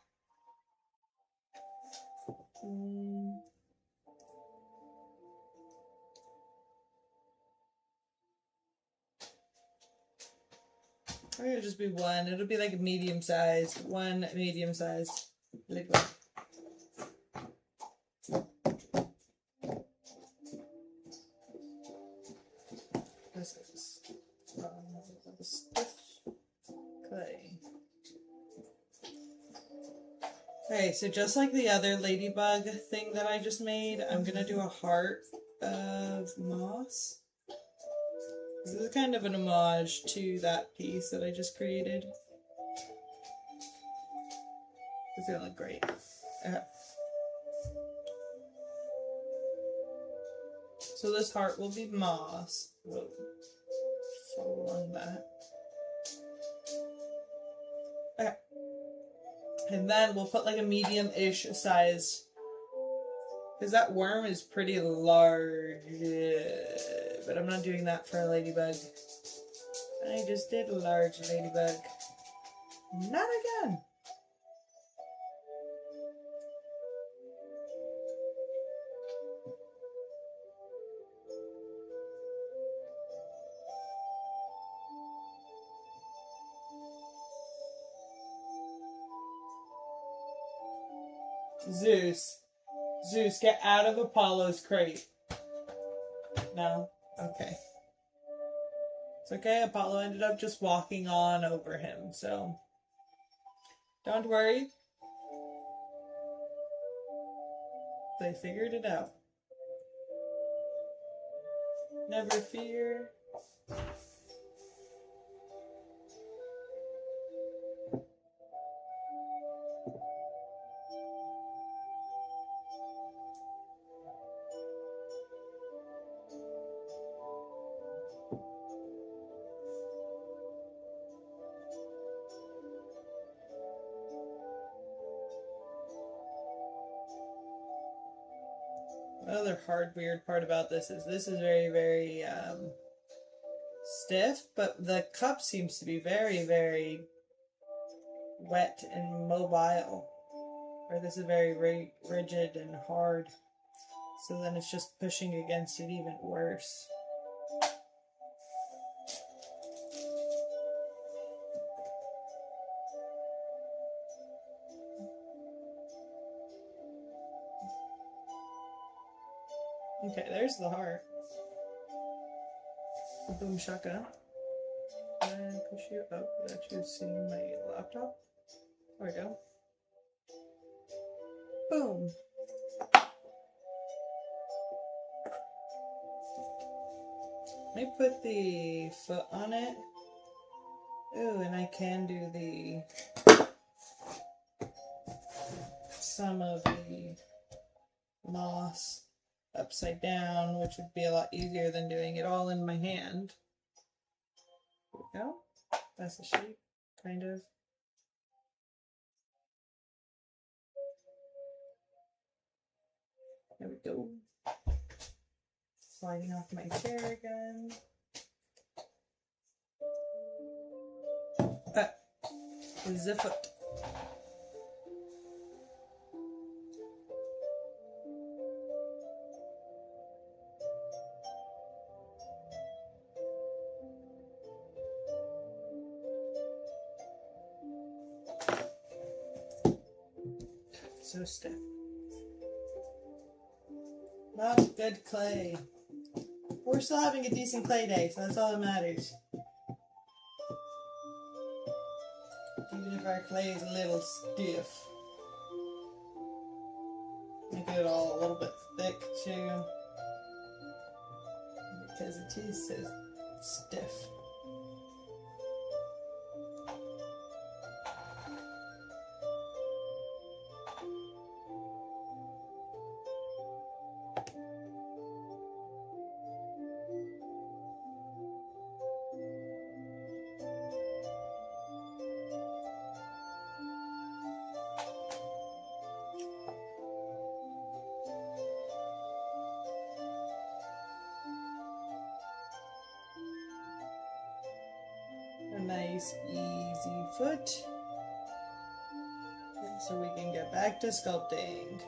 Or it'll just be one. It'll be like a medium size. One medium size liquid. This is stiff clay. Okay, so just like the other ladybug thing that I just made, I'm gonna do a heart of moss. This is kind of an homage to that piece that I just created. It's gonna look great. Okay. So this heart will be moss. Whoa. So along that. Okay. And then we'll put like a medium-ish size, because that worm is pretty large, but I'm not doing that for a ladybug. I just did a large ladybug. Not again. Zeus. Zeus, get out of Apollo's crate. No? Okay. It's okay, Apollo ended up just walking on over him, so don't worry. They figured it out. Never fear. Another hard, weird part about this is very, very stiff, but the cup seems to be very, very wet and mobile. Or this is very rigid and hard. So then it's just pushing against it even worse. Okay, there's the heart. Boom shaka. push you up without you seeing my laptop. There we go. Boom. Let me put the foot on it. Ooh, and I can do some of the moss upside down, which would be a lot easier than doing it all in my hand. There we go. That's the shape, kind of. There we go. Sliding off my chair again. The foot. So stiff. Not good clay. We're still having a decent clay day, so that's all that matters. Even if our clay is a little stiff. Make it all a little bit thick too. Because it is so stiff. A nice easy foot. So we can get back to sculpting.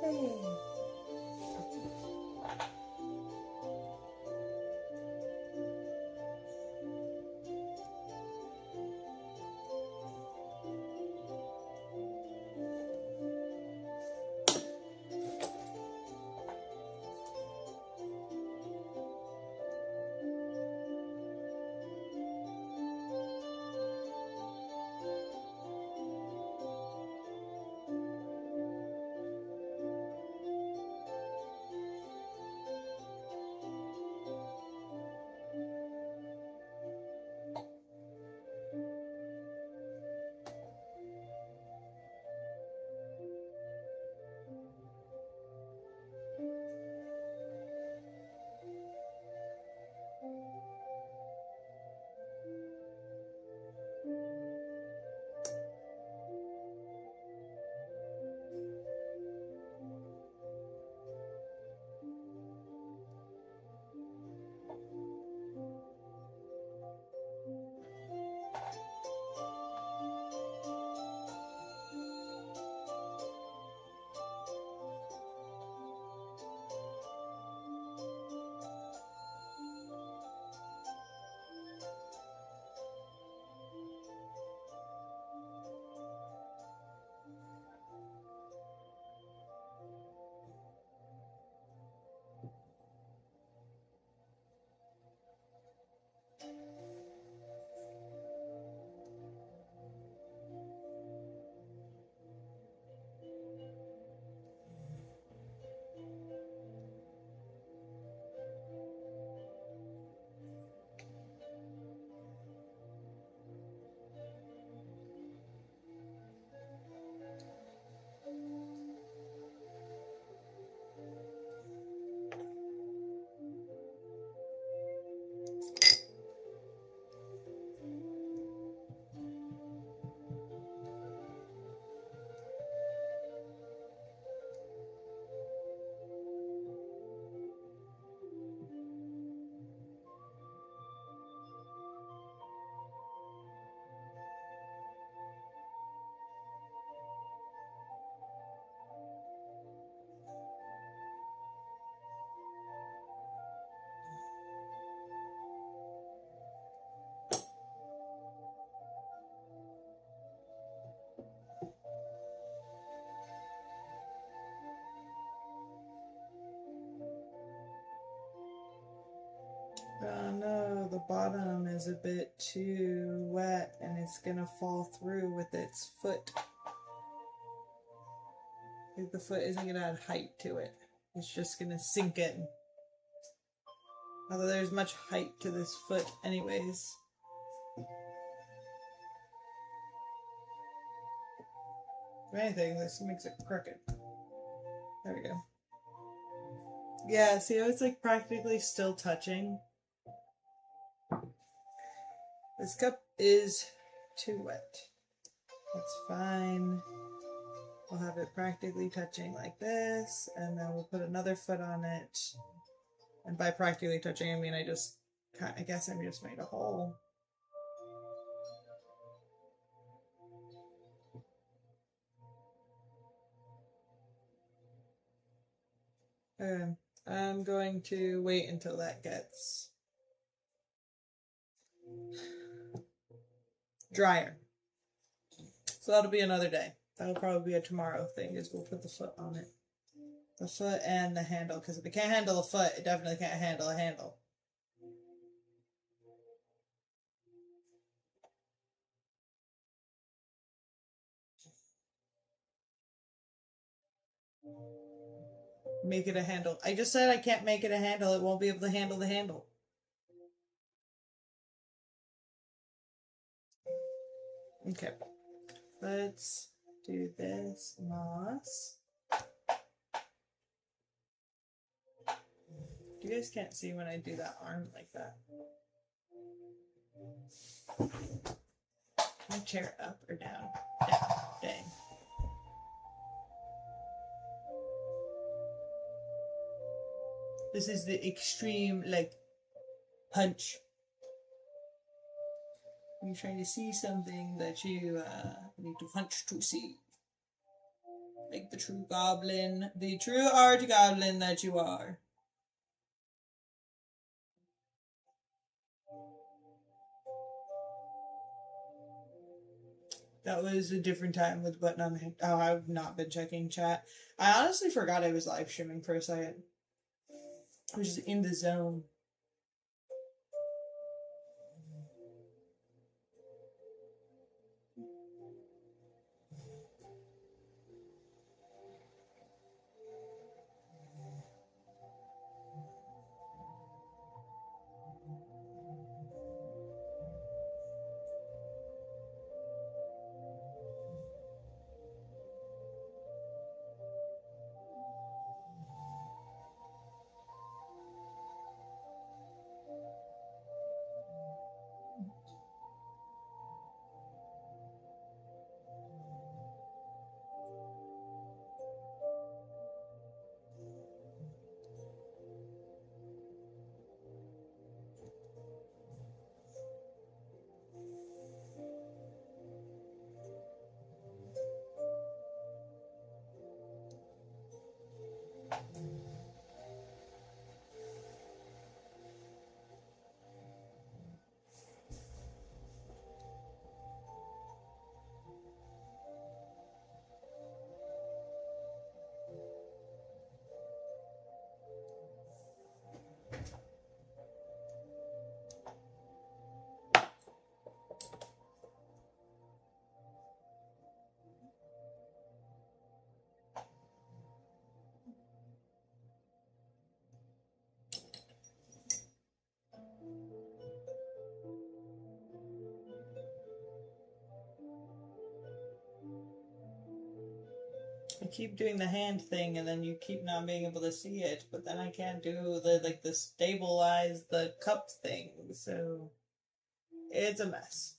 Hey. the bottom is a bit too wet and it's gonna fall through with its foot. The foot isn't gonna add height to it. It's just gonna sink in. Although there's much height to this foot anyways. If anything, this makes it crooked. There we go. Yeah, see how it's like practically still touching? This cup is too wet. That's fine. We'll have it practically touching like this, and then we'll put another foot on it. And by practically touching, I mean I just made a hole. I'm going to wait until that gets drier. So that'll be another day. That'll probably be a tomorrow thing, is we'll put the foot on it. The foot and the handle, because if it can't handle a foot, it definitely can't handle a handle. Make it a handle. I just said I can't make it a handle. It won't be able to handle the handle. Okay. Let's do this moss. You guys can't see when I do that arm like that. My chair up or down? Down. Dang. This is the extreme, like, punch. You're trying to see something that you need to punch to see. Like the true goblin, the true art goblin that you are. That was a different time with button on the hand. Oh, I've not been checking chat. I honestly forgot I was live streaming for a second. I was just in the zone. I keep doing the hand thing and then you keep not being able to see it, but then I can't do the stabilize the cup thing, so it's a mess.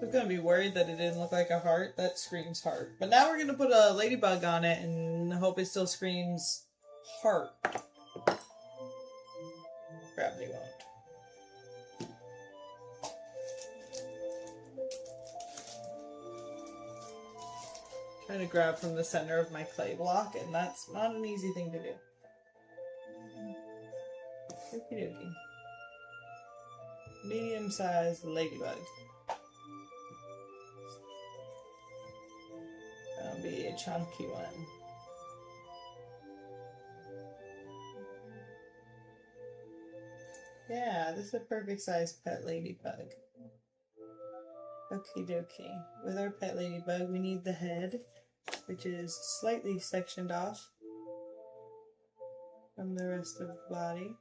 I was gonna be worried that it didn't look like a heart. That screams heart. But now we're gonna put a ladybug on it and hope it still screams heart. Gravity won't. Trying to grab from the center of my clay block, and that's not an easy thing to do. Okie dokie. Medium-sized ladybug. That'll be a chunky one. Yeah, this is a perfect size pet ladybug. Okie dokie. With our pet ladybug, we need the head, which is slightly sectioned off from the rest of the body.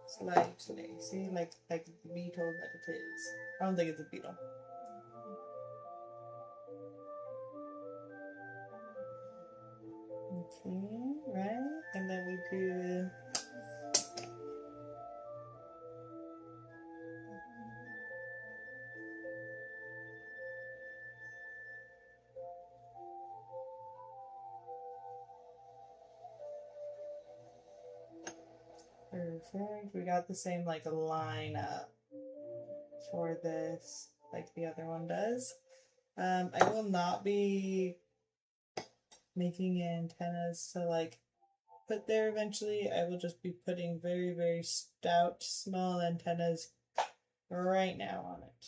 Slightly. See, like the beetle that it is. I don't think it's a beetle. Okay, right? And then we do... Perfect. We got the same like line up for this, like the other one does. I will not be making antennas to like put there eventually. I will just be putting very, very stout, small antennas right now on it.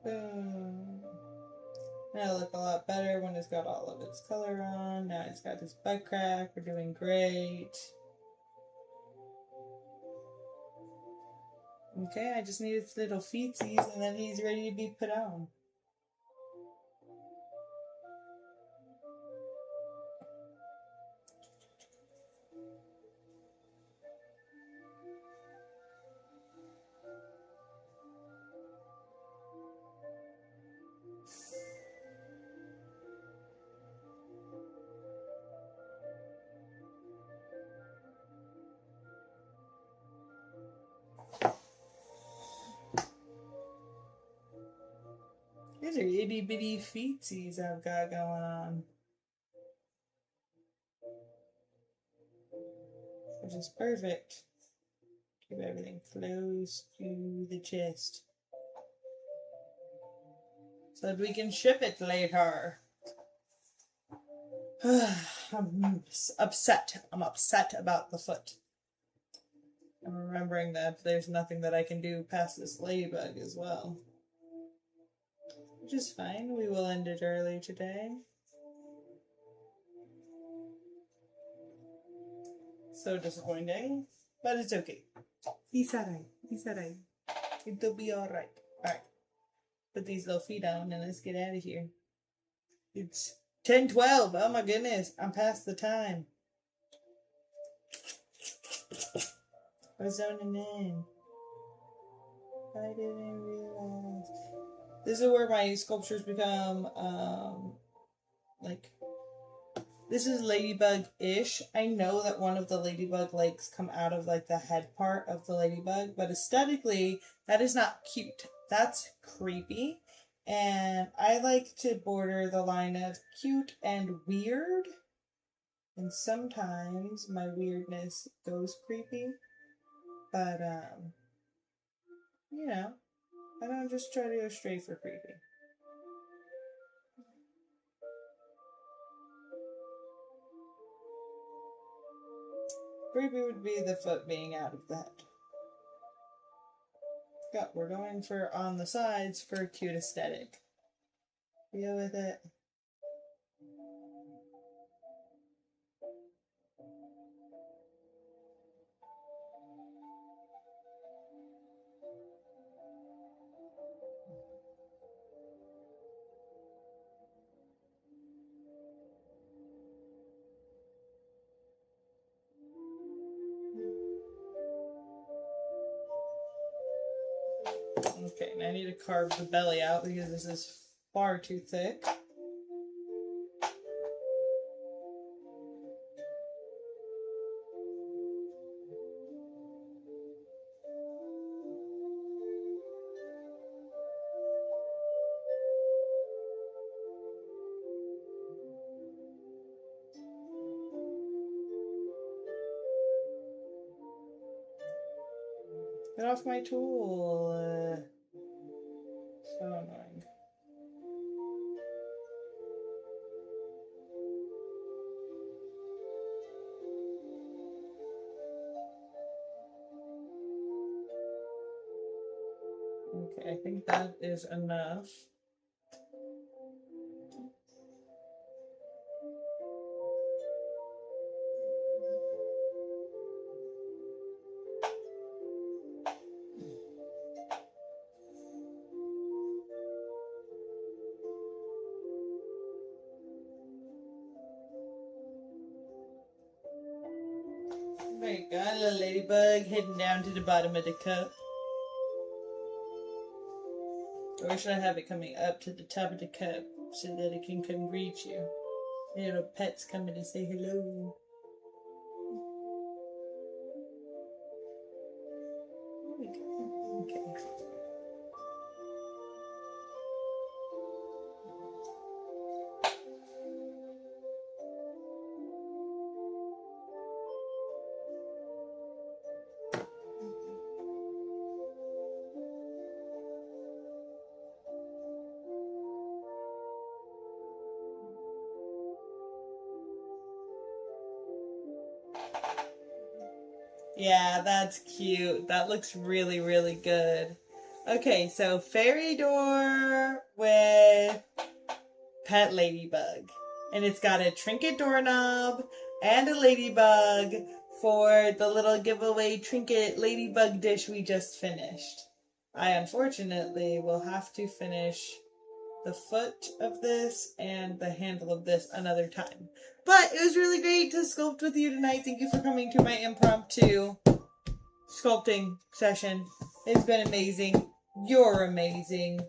Boom. That'll look a lot better when it's got all of its color on. Now it's got this butt crack. We're doing great. Okay, I just need its little feetsies and then he's ready to be put on. These are itty bitty feetsies I've got going on. Which is perfect. Keep everything close to the chest. So that we can ship it later. I'm upset. I'm upset about the foot. I'm remembering that there's nothing that I can do past this ladybug as well. Which is fine. We will end it early today. So disappointing, but it's okay. It's alright. It's alright. It'll be alright. Alright. Put these little feet on and let's get out of here. It's 10:12. Oh my goodness. I'm past the time. We're zoning in. I didn't realize. This is where my sculptures become, like, this is ladybug-ish. I know that one of the ladybug legs come out of, like, the head part of the ladybug, but aesthetically, that is not cute. That's creepy. And I like to border the line of cute and weird. And sometimes my weirdness goes creepy. But, you know, I don't just try to go straight for creepy. Creepy would be the foot being out of the head. Yeah, we're going for on the sides for a cute aesthetic. Deal with it. Okay, and I need to carve the belly out because this is far too thick. Get off my tool. So annoying. Okay, I think that is enough. There you go, a little ladybug heading down to the bottom of the cup. Or should I have it coming up to the top of the cup so that it can come greet you? Little pets coming to say hello. There we go. Okay. Yeah, that's cute. That looks really, really good. Okay, so fairy door with pet ladybug. And it's got a trinket doorknob and a ladybug for the little giveaway trinket ladybug dish we just finished. I unfortunately will have to finish the foot of this and the handle of this another time. But it was really great to sculpt with you tonight. Thank you for coming to my impromptu sculpting session. It's been amazing. You're amazing.